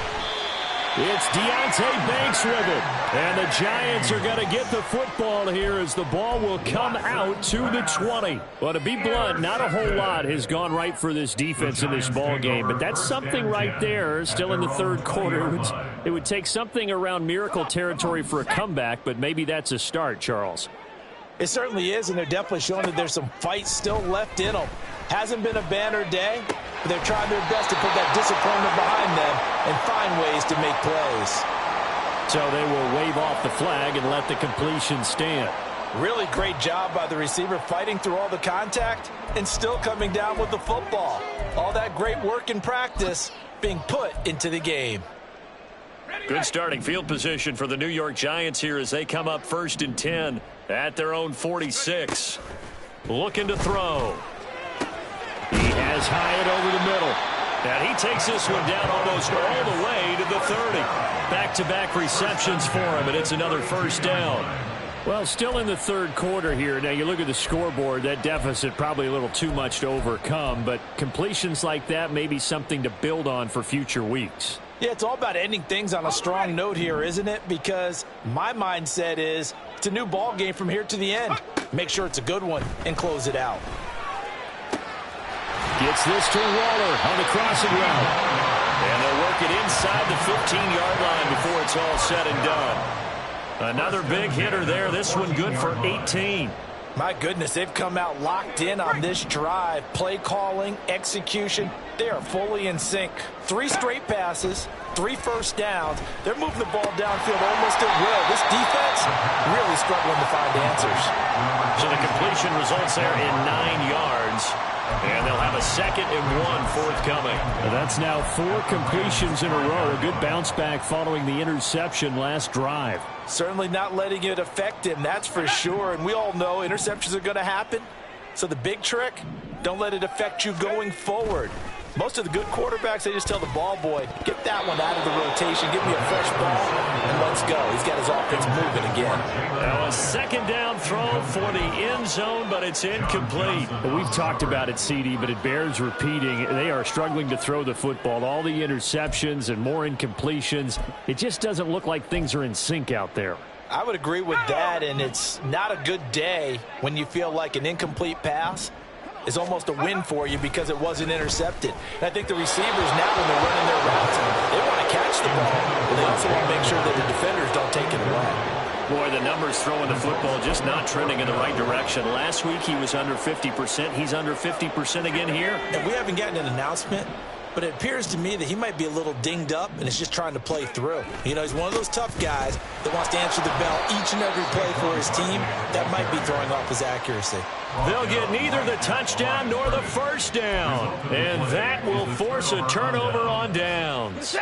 Speaker 1: It's Deonte Banks with it. And the Giants are going to get the football here as the ball will come out to the 20. Well, to be blunt, not a whole lot has gone right for this defense in this ball game, but that's something right there. Still in the third quarter. It would take something around miracle territory for a comeback, but maybe that's a start, Charles.
Speaker 5: It certainly is, and they're definitely showing that there's some fight still left in them. Hasn't been a banner day, but they're trying their best to put that disappointment behind them and find ways to make plays.
Speaker 1: So they will wave off the flag and let the completion stand.
Speaker 5: Really great job by the receiver fighting through all the contact and still coming down with the football. All that great work in practice being put into the game.
Speaker 1: Good starting field position for the New York Giants here as they come up 1st and 10 at their own 46. Looking to throw. He has Hyatt over the middle. And he takes this one down almost all the way to the 30. Back-to-back receptions for him, and it's another first down. Well, still in the third quarter here. Now, you look at the scoreboard, that deficit probably a little too much to overcome, but completions like that may be something to build on for future weeks.
Speaker 5: Yeah, it's all about ending things on a strong note here, isn't it? Because my mindset is it's a new ball game from here to the end. Make sure it's a good one and close it out.
Speaker 1: Gets this to Waller on the crossing route. And they'll work it inside the 15-yard line before it's all said and done. Another big hitter there. This one good for 18.
Speaker 5: My goodness, they've come out locked in on this drive. Play calling, execution, they are fully in sync. 3 straight passes, 3 first downs. They're moving the ball downfield almost at will. This defense really struggling to find answers.
Speaker 1: So the completion results there in 9 yards. And they'll have a 2nd and 1 forthcoming. That's now 4 completions in a row. A good bounce back following the interception last drive.
Speaker 5: Certainly not letting it affect him, that's for sure. And we all know interceptions are going to happen. So the big trick, don't let it affect you going forward. Most of the good quarterbacks, they just tell the ball boy, get that one out of the rotation, give me a fresh ball, and let's go. He's got his offense moving again.
Speaker 1: Now a 2nd down throw for the end zone, but it's incomplete. Well, we've talked about it, CD, but it bears repeating. They are struggling to throw the football. All the interceptions and more incompletions. It just doesn't look like things are in sync out there.
Speaker 5: I would agree with that, and it's not a good day when you feel like an incomplete pass is almost a win for you because it wasn't intercepted. And I think the receivers now, when they're running their routes, they want to catch the ball, but they also want to make sure that the defenders don't take it away.
Speaker 1: Boy, the numbers throwing the football just not trending in the right direction. Last week he was under 50%. He's under 50% again here.
Speaker 5: And we haven't gotten an announcement, but it appears to me that he might be a little dinged up and is just trying to play through. You know, he's one of those tough guys that wants to answer the bell each and every play for his team. That might be throwing off his accuracy.
Speaker 1: They'll get neither the touchdown nor the first down. And that will force a turnover on downs.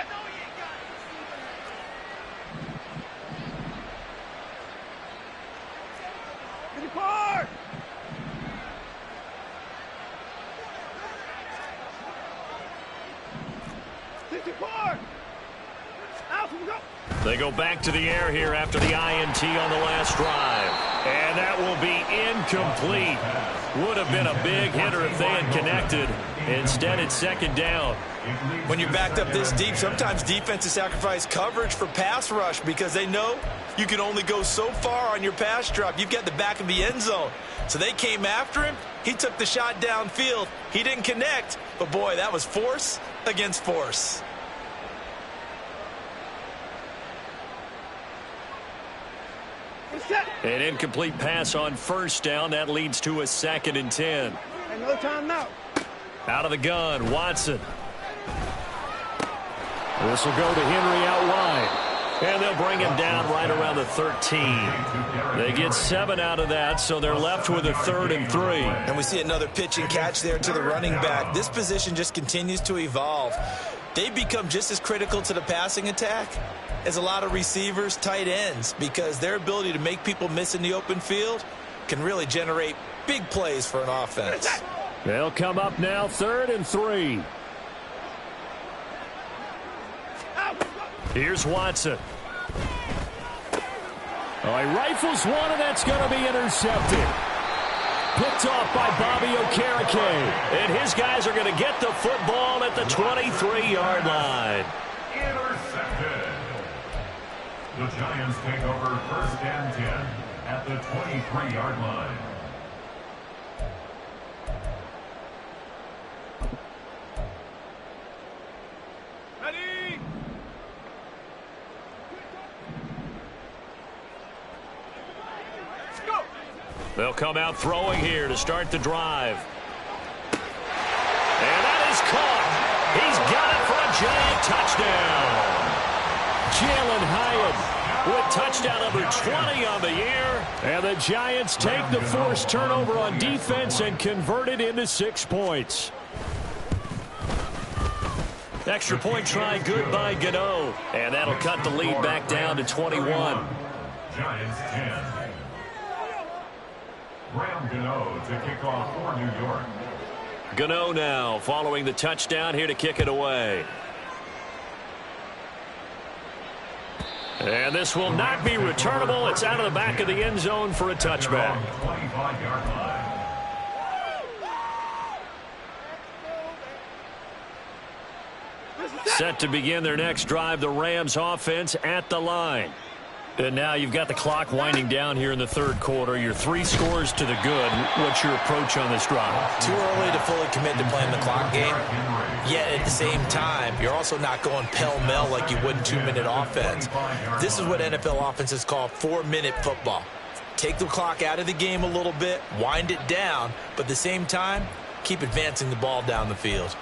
Speaker 1: They go back to the air here after the INT on the last drive. And that will be incomplete. Would have been a big hitter if they had connected. Instead, it's 2nd down.
Speaker 5: When you're backed up this deep, sometimes defenses sacrifice coverage for pass rush because they know you can only go so far on your pass drop. You've got the back of the end zone. So they came after him. He took the shot downfield. He didn't connect. But, boy, that was force against force.
Speaker 1: An incomplete pass on first down. That leads to a 2nd and 10.
Speaker 4: No time now.
Speaker 1: Out of the gun, Watson. This will go to Henry out wide. And they'll bring him down right around the 13. They get 7 out of that, so they're left with a 3rd and 3.
Speaker 5: And we see another pitch and catch there to the running back. This position just continues to evolve. They become just as critical to the passing attack as a lot of receivers, tight ends, because their ability to make people miss in the open field can really generate big plays for an offense.
Speaker 1: They'll come up now 3rd and 3. Here's Watson. Oh, he rifles one, and that's going to be intercepted. Picked off by Bobby Okereke. And his guys are going to get the football at the 23-yard line.
Speaker 3: Intercepted. The Giants take over first and 10 at the 23-yard line.
Speaker 1: Ready? Let's go. They'll come out throwing here to start the drive. And that is caught. He's got it for a Giant touchdown. Jalen Hyatt with touchdown number 20 on the year. And the Giants take the forced turnover on defense and convert it into 6 points. Extra point try good by Gano. And that'll cut the lead back down to 21.
Speaker 3: Giants 10. Graham Gano to kick off for New York.
Speaker 1: Gano now following the touchdown here to kick it away. And this will not be returnable. It's out of the back of the end zone for a touchback.
Speaker 3: 25-yard line.
Speaker 1: Set to begin their next drive, the Rams offense at the line. And now you've got the clock winding down here in the third quarter. Your 3 scores to the good. What's your approach on this drive?
Speaker 2: Too early to fully commit to playing the clock game. Yet at the same time, you're also not going pell-mell like you would in 2-minute offense. This is what NFL offenses call 4-minute football. Take the clock out of the game a little bit, wind it down, but at the same time, keep advancing the ball down the field.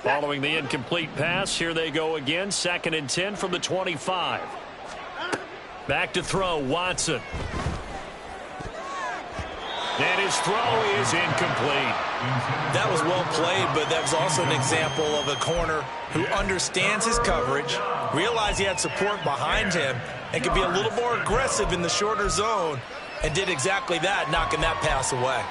Speaker 1: Following the incomplete pass, here they go again. 2nd and 10 from the 25. Back to throw, Watson. And his throw is incomplete.
Speaker 2: That was well played, but that was also an example of a corner who understands his coverage, realized he had support behind him, and could be a little more aggressive in the shorter zone, and did exactly that, knocking that pass away.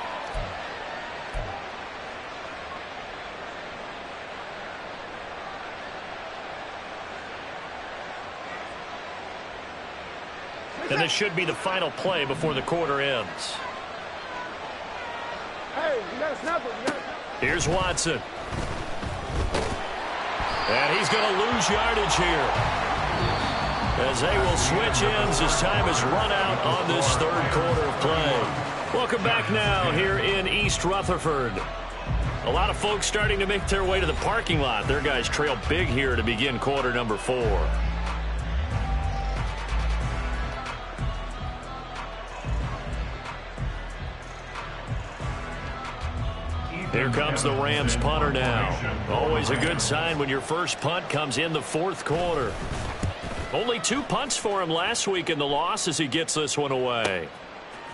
Speaker 1: And this should be the final play before the quarter ends.
Speaker 4: Hey, you got to snap it.
Speaker 1: Here's Watson. And he's going to lose yardage here, as they will switch ends as time has run out on this third quarter of play. Welcome back now here in East Rutherford. A lot of folks starting to make their way to the parking lot. Their guys trail big here to begin quarter number 4. Here comes the Rams punter now. Always a good sign when your first punt comes in the fourth quarter. Only 2 punts for him last week in the loss as he gets this one away.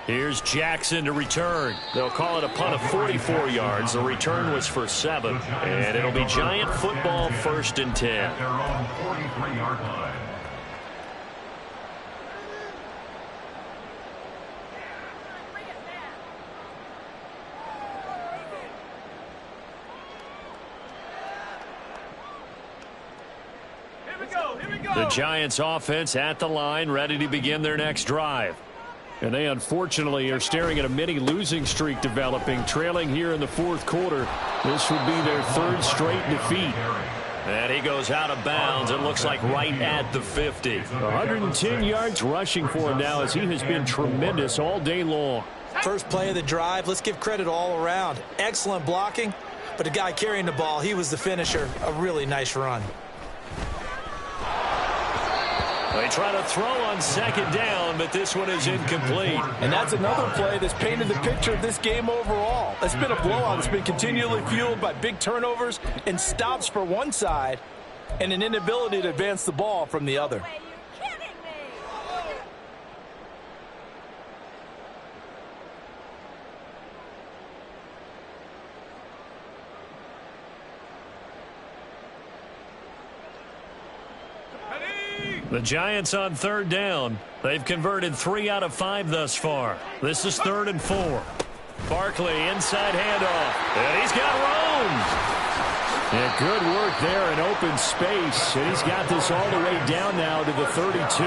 Speaker 1: Here's Jackson to return. They'll call it a punt of 44 yards. The return was for 7. And it'll be Giant football, 1st and 10.
Speaker 3: At their own 43-yard line.
Speaker 1: The Giants offense at the line, ready to begin their next drive. And they unfortunately are staring at a mini losing streak developing, trailing here in the fourth quarter. This would be their 3rd straight defeat. And he goes out of bounds. It looks like right at the 50. 110 yards rushing for him now, as he has been tremendous all day long.
Speaker 2: First play of the drive, let's give credit all around. Excellent blocking, but the guy carrying the ball, he was the finisher. A really nice run.
Speaker 1: They try to throw on 2nd down, but this one is incomplete.
Speaker 5: And that's another play that's painted the picture of this game overall. It's been a blowout. It's been continually fueled by big turnovers and stops for one side and an inability to advance the ball from the other.
Speaker 1: The Giants on 3rd down. They've converted 3 out of 5 thus far. This is 3rd and 4. Barkley, inside handoff. And he's got room. Yeah, good work there in open space. And he's got this all the way down now to the 32.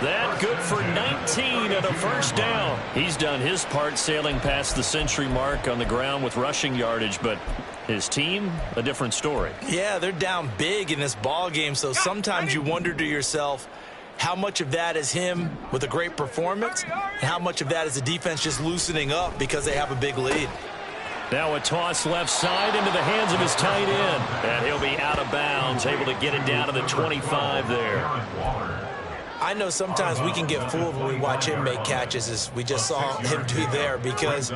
Speaker 1: That good for 19 and a first down. He's done his part sailing past the century mark on the ground with rushing yardage, but his team, a different story.
Speaker 2: Yeah, they're down big in this ball game, so sometimes you wonder to yourself, how much of that is him with a great performance, and how much of that is the defense just loosening up because they have a big lead.
Speaker 1: Now a toss left side into the hands of his tight end. And he'll be out of bounds, able to get it down to the 25 there.
Speaker 2: I know sometimes we can get fooled when we watch him make catches, as we just saw him do there, because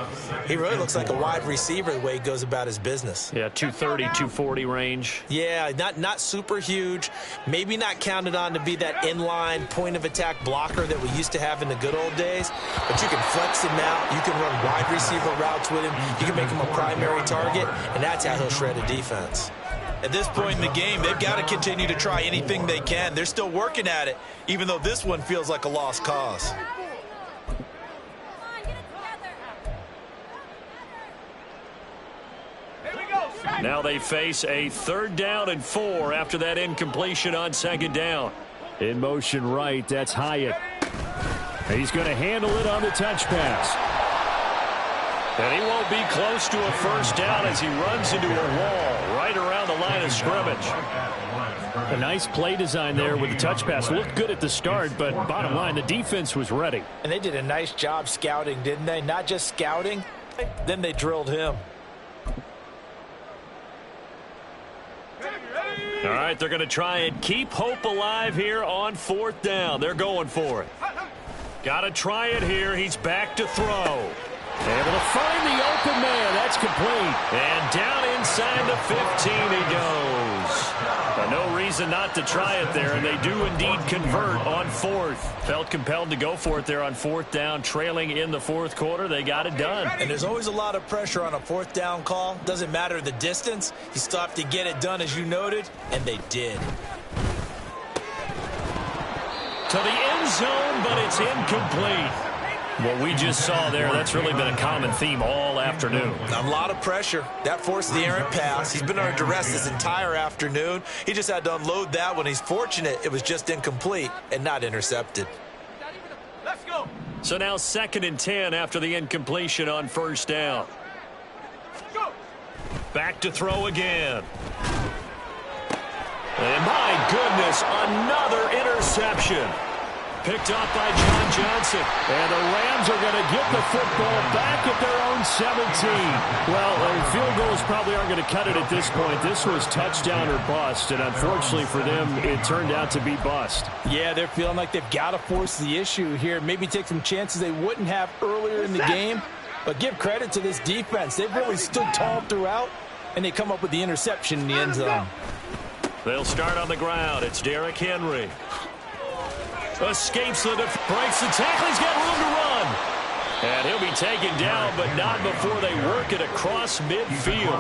Speaker 2: he really looks like a wide receiver the way he goes about his business.
Speaker 1: Yeah, 230, 240 range.
Speaker 2: Yeah, not super huge. Maybe not counted on to be that inline point-of-attack blocker that we used to have in the good old days, but you can flex him out. You can run wide receiver routes with him. You can make him a primary target, and that's how he'll shred a defense.
Speaker 4: At this point in the game, they've got to continue to try anything they can. They're still working at it, even though this one feels like a lost cause.
Speaker 1: Now they face a 3rd down and 4 after that incompletion on 2nd down. In motion right, that's Hyatt. He's going to handle it on the touch pass. And he won't be close to a first down as he runs into a wall right around the line of scrimmage. A nice play design there with the touch pass. Looked good at the start, but bottom line, the defense was ready.
Speaker 5: And they did a nice job scouting, didn't they? Not just scouting, then they drilled him.
Speaker 1: All right, they're going to try and keep hope alive here on 4th down. They're going for it. Got to try it here. He's back to throw. Able to find the open man. That's complete. And down inside the 15 he goes. No reason not to try it there, and they do indeed convert on 4th. Felt compelled to go for it there on 4th down, trailing in the 4th quarter. They got it done.
Speaker 2: And there's always a lot of pressure on a 4th down call. Doesn't matter the distance. You still have to get it done, as you noted, and they did.
Speaker 1: To the end zone, but it's incomplete. What we just saw there, that's really been a common theme all afternoon.
Speaker 2: A lot of pressure. That forced the errant pass. He's been under duress this entire afternoon. He just had to unload that one. He's fortunate it was just incomplete and not intercepted.
Speaker 1: Let's go. So now 2nd and 10 after the incompletion on 1st down. Back to throw again. And my goodness, another interception. Picked up by John Johnson. And the Rams are going to get the football back at their own 17. Well, field goals probably aren't going to cut it at this point. This was touchdown or bust, and unfortunately for them, it turned out to be bust.
Speaker 5: Yeah, they're feeling like they've got to force the issue here. Maybe take some chances they wouldn't have earlier in the game. But give credit to this defense. They've really stood tall throughout, and they come up with the interception in the end zone.
Speaker 1: They'll start on the ground. It's Derrick Henry. Escapes the breaks the tackle. He's got room to run. And he'll be taken down, but not before they work it across midfield.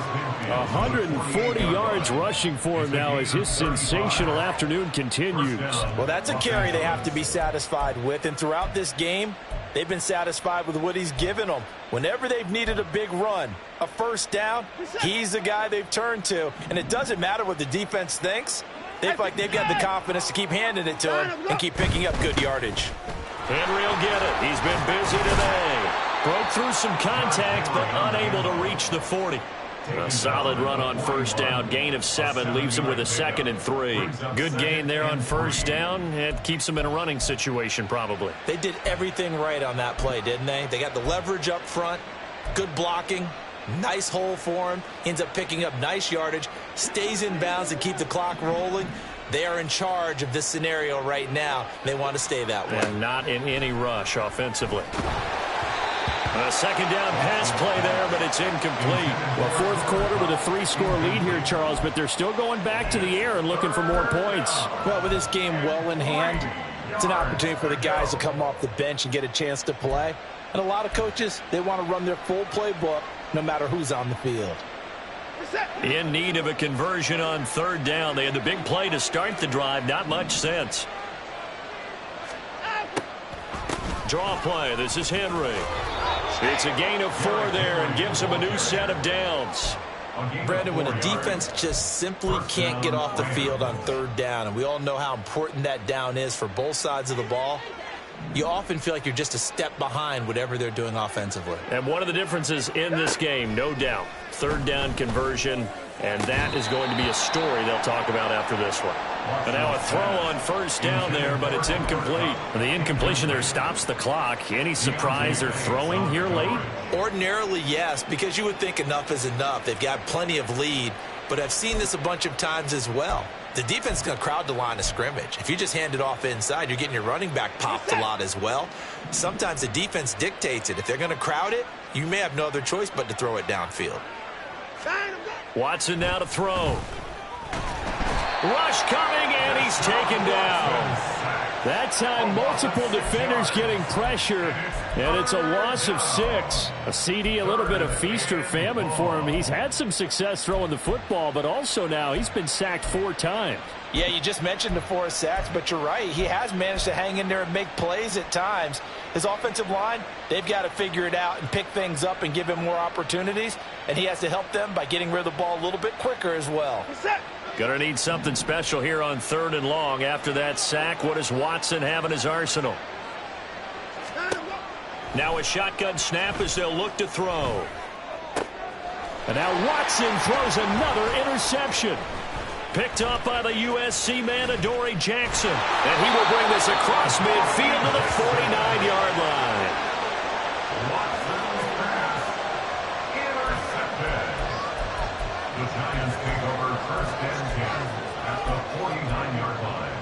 Speaker 1: 140 yards rushing for him now as his sensational afternoon continues.
Speaker 5: Well, that's a carry they have to be satisfied with. And throughout this game, they've been satisfied with what he's given them. Whenever they've needed a big run, a first down, he's the guy they've turned to. And it doesn't matter what the defense thinks. They feel like they've got the confidence to keep handing it to him and keep picking up good yardage.
Speaker 1: Henry will get it. He's been busy today. Broke through some contact, but unable to reach the 40. A solid run on first down. Gain of 7 leaves him with a 2nd and 3. Good gain there on first down. It keeps him in a running situation probably.
Speaker 2: They did everything right on that play, didn't they? They got the leverage up front, good blocking, nice hole for him, ends up picking up nice yardage, stays in bounds to keep the clock rolling. They are in charge of this scenario right now. They want to stay that way.
Speaker 1: And not in any rush offensively. A 2nd down pass play there, but it's incomplete.
Speaker 5: Well, 4th quarter with a 3-score lead here, Charles, but they're still going back to the air and looking for more points. Well, with this game well in hand, it's an opportunity for the guys to come off the bench and get a chance to play. And a lot of coaches, they want to run their full playbook no matter who's on the field.
Speaker 1: In need of a conversion on 3rd down. They had the big play to start the drive. Not much sense. Draw play. This is Henry. It's a gain of 4 there and gives him a new set of downs.
Speaker 2: Brandon, when a defense just simply can't get off the field on 3rd down, and we all know how important that down is for both sides of the ball, you often feel like you're just a step behind whatever they're doing offensively.
Speaker 1: And one of the differences in this game, no doubt, 3rd down conversion, and that is going to be a story they'll talk about after this one. And now a throw on 1st down there, but it's incomplete. The incompletion there stops the clock. Any surprise they're throwing here late?
Speaker 2: Ordinarily, yes, because you would think enough is enough. They've got plenty of lead, but I've seen this a bunch of times as well. The defense is going to crowd the line of scrimmage. If you just hand it off inside, you're getting your running back popped a lot as well. Sometimes the defense dictates it. If they're going to crowd it, you may have no other choice but to throw it downfield.
Speaker 1: Watson now to throw. Rush coming, and he's taken down. That time, multiple defenders getting pressure, and it's a loss of 6. A CD, a little bit of feast or famine for him. He's had some success throwing the football, but also now he's been sacked 4 times.
Speaker 5: Yeah, you just mentioned the 4 sacks, but you're right. He has managed to hang in there and make plays at times. His offensive line, they've got to figure it out and pick things up and give him more opportunities, and he has to help them by getting rid of the ball a little bit quicker as well.
Speaker 1: Gonna need something special here on 3rd and long. After that sack, what does Watson have in his arsenal? Now a shotgun snap as they'll look to throw. And now Watson throws another interception. Picked up by the USC man, Adoree Jackson. And he will bring this across midfield to the 49-yard line.
Speaker 3: Watson's pass intercepted. The Giants take over 1st and 10 at the 49-yard line.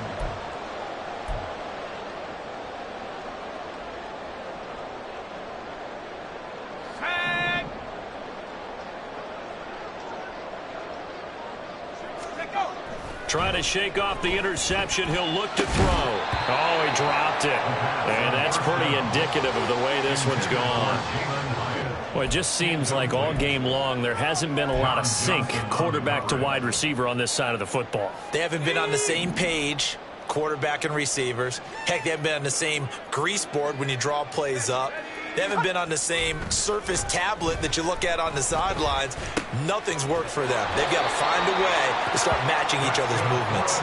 Speaker 1: Trying to shake off the interception. He'll look to throw. Oh, he dropped it. And that's pretty indicative of the way this one's gone. Well, it just seems like all game long there hasn't been a lot of sync quarterback to wide receiver on this side of the football.
Speaker 2: They haven't been on the same page, quarterback and receivers. Heck, they haven't been on the same grease board when you draw plays up. They haven't been on the same surface tablet that you look at on the sidelines. Nothing's worked for them. They've got to find a way to start matching each other's movements.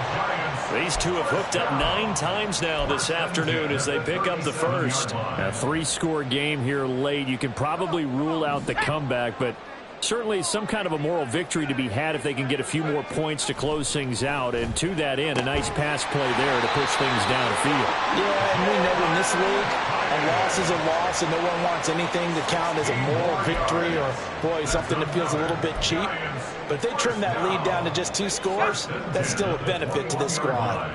Speaker 1: These two have hooked up 9 times now this afternoon as they pick up the first. A 3-score game here late. You can probably rule out the comeback, but certainly some kind of a moral victory to be had if they can get a few more points to close things out. And to that end, a nice pass play there to push things downfield.
Speaker 5: Yeah, and we know in this league, a loss is a loss, and no one wants anything to count as a moral victory or, boy, something that feels a little bit cheap. But if they trim that lead down to just 2 scores, that's still a benefit to this squad.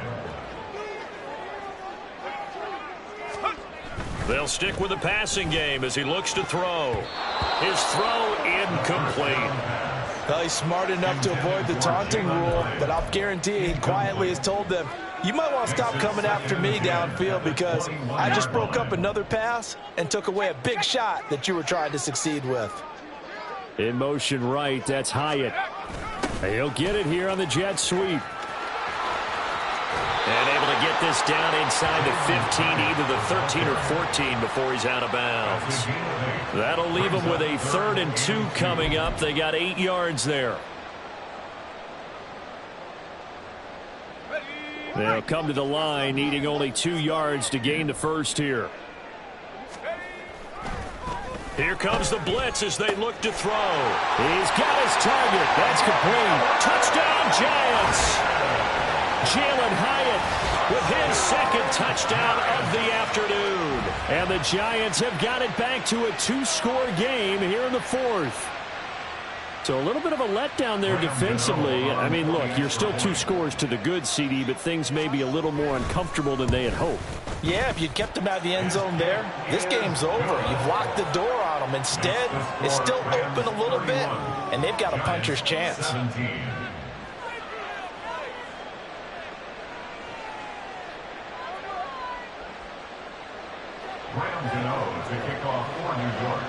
Speaker 1: They'll stick with the passing game as he looks to throw. His throw incomplete.
Speaker 5: Well, he's smart enough to avoid the taunting rule, but I'll guarantee he quietly has told them, you might want to stop coming after me downfield because I just broke up another pass and took away a big shot that you were trying to succeed with.
Speaker 1: In motion right, that's Hyatt. He'll get it here on the jet sweep. And able to get this down inside the 15, either the 13 or 14 before he's out of bounds. That'll leave him with a 3rd and 2 coming up. They got 8 yards there. They'll come to the line, needing only 2 yards to gain the first here. Here comes the blitz as they look to throw. He's got his target. That's complete. Touchdown, Giants. Jalen Hyatt with his 2nd touchdown of the afternoon. And the Giants have got it back to a 2-score game here in the 4th. So a little bit of a letdown there defensively. I mean, look, you're still 2 scores to the good, CD, but things may be a little more uncomfortable than they had hoped.
Speaker 5: Yeah, if you'd kept them out of the end zone there, this game's over. You've locked the door on them. Instead, it's still open a little bit, and they've got a puncher's chance.
Speaker 3: Gano to kick off for New York.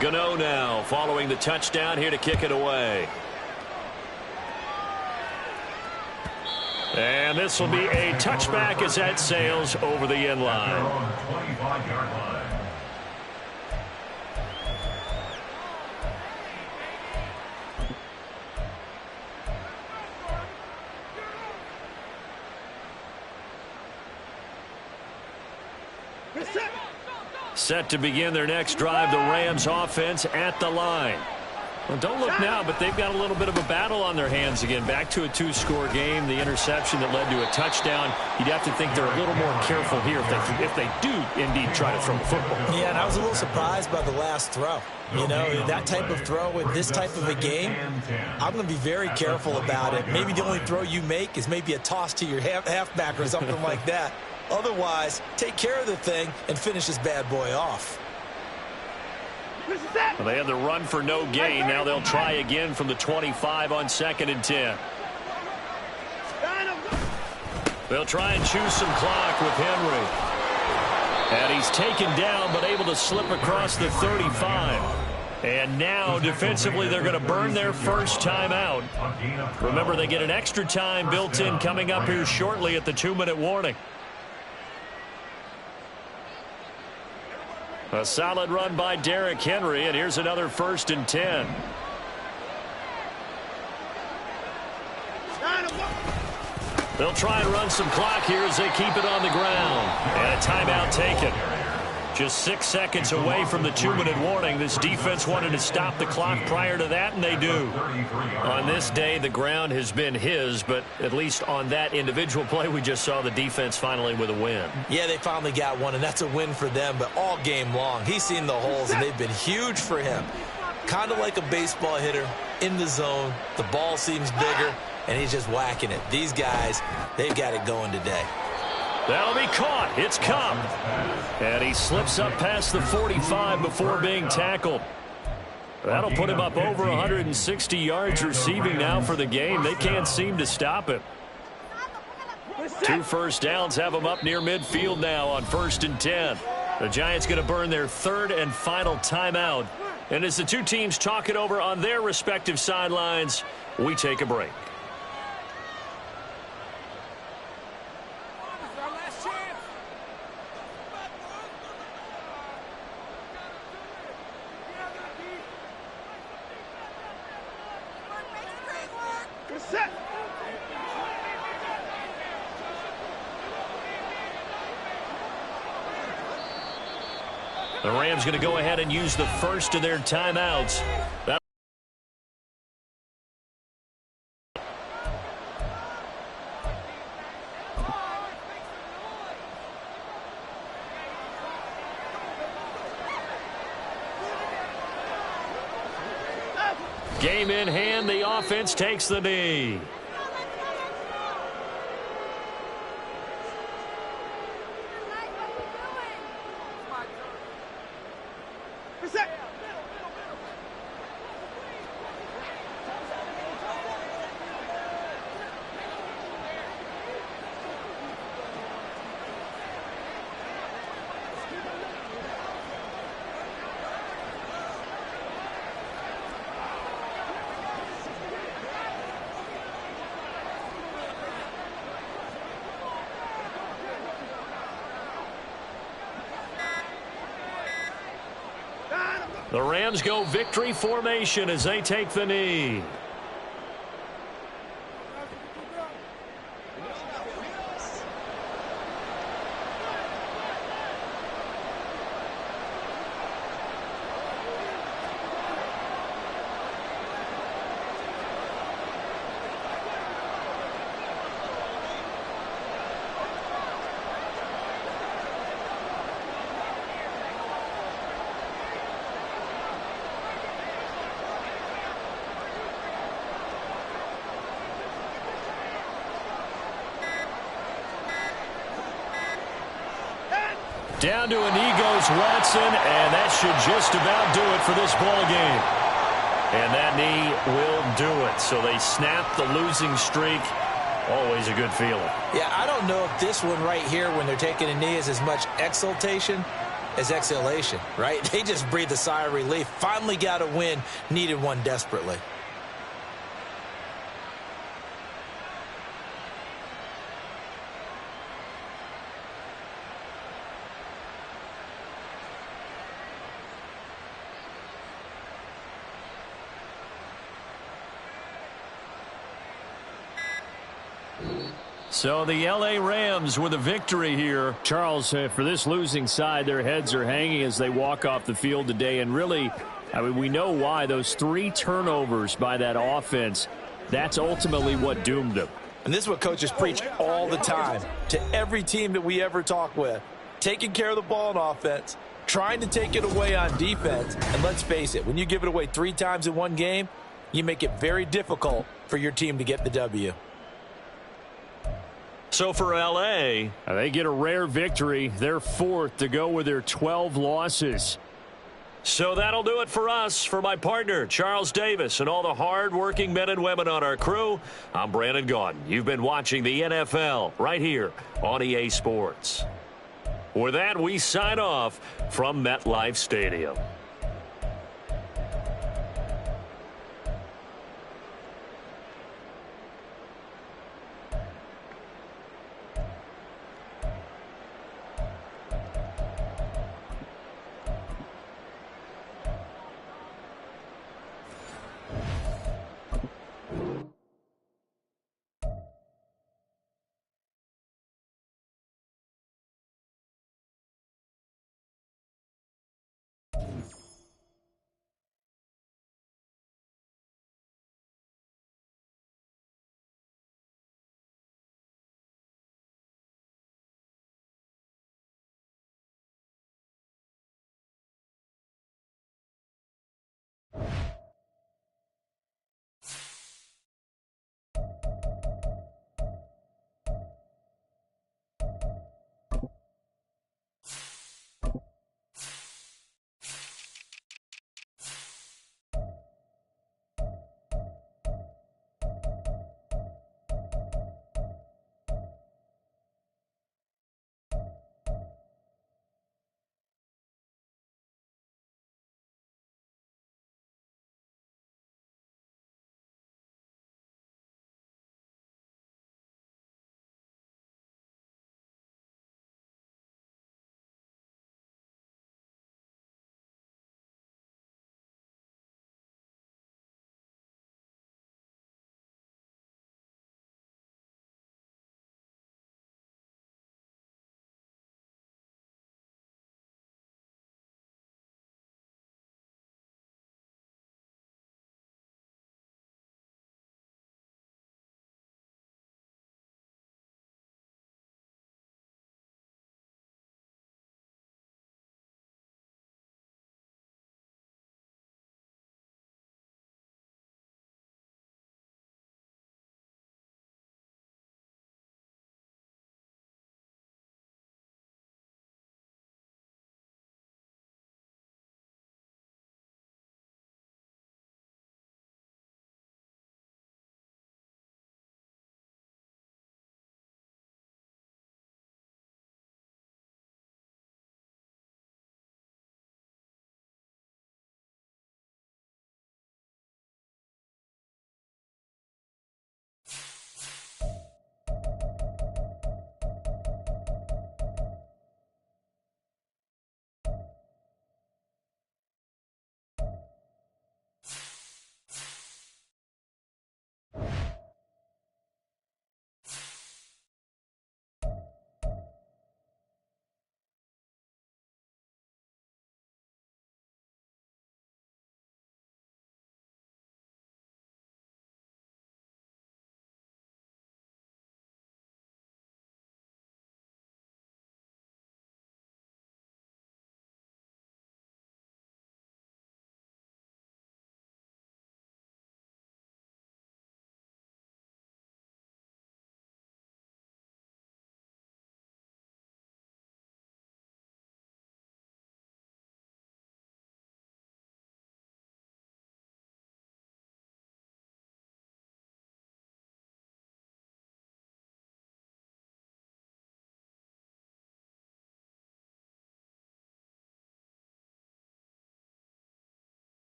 Speaker 1: Gano now following the touchdown here to kick it away. And this will be a touchback as that sails over the end line. Set to begin their next drive, the Rams offense at the line. Well, don't look now, but they've got a little bit of a battle on their hands again. Back to a two-score game, the interception that led to a touchdown. You'd have to think they're a little more careful here if they do indeed try to throw the football.
Speaker 2: Yeah, and I was a little surprised by the last throw. You know, that type of throw in this type of a game, I'm going to be very careful about it. Maybe the only throw you make is maybe a toss to your halfback or something like that. Otherwise, take care of the thing and finish this bad boy off.
Speaker 1: Well, they had the run for no gain. Now they'll try again from the 25 on 2nd and 10. They'll try and choose some clock with Henry. And he's taken down but able to slip across the 35. And now defensively they're going to burn their first timeout. Remember, they get an extra time built in coming up here shortly at the 2-minute warning. A solid run by Derrick Henry, and here's another 1st and 10. They'll try and run some clock here as they keep it on the ground. And a timeout taken. Just 6 seconds away from the 2-minute warning. This defense wanted to stop the clock prior to that, and they do. On this day, the ground has been his, but at least on that individual play, we just saw the defense finally with a win.
Speaker 2: Yeah, they finally got one, and that's a win for them, but all game long, he's seen the holes, and they've been huge for him. Kind of like a baseball hitter in the zone. The ball seems bigger, and he's just whacking it. These guys, they've got it going today.
Speaker 1: That'll be caught. It's come. And he slips up past the 45 before being tackled. That'll put him up over 160 yards receiving now for the game. They can't seem to stop it. 2 first downs have them up near midfield now on 1st and 10. The Giants going to burn their 3rd and final timeout. And as the two teams talk it over on their respective sidelines, we take a break. The Rams going to go ahead and use the first of their timeouts. Game in hand, the offense takes the knee. The Rams go victory formation as they take the knee. Down to a knee goes Watson, and that should just about do it for this ball game. And that knee will do it. So they snap the losing streak. Always a good feeling. Yeah, I don't know if this one right here, when they're taking a knee, is as much exultation as exhalation, right? They just breathe a sigh of relief. Finally got a win, needed one desperately. So the L.A. Rams with a victory here.
Speaker 6: Charles, for this losing side, their heads are hanging as they walk off the field today. And really, I mean, we know why. Those 3 turnovers by that offense, that's ultimately what doomed them.
Speaker 5: And this is what coaches preach all the time to every team that we ever talk with. Taking care of the ball on offense, trying to take it away on defense. And let's face it, when you give it away 3 times in one game, you make it very difficult for your team to get the W.
Speaker 1: So for L.A.,
Speaker 6: they get a rare victory. They're 4th to go with their 12 losses.
Speaker 1: So that'll do it for us. For my partner, Charles Davis, and all the hard-working men and women on our crew, I'm Brandon Gaudin. You've been watching the NFL right here on EA Sports. With that, we sign off from MetLife Stadium.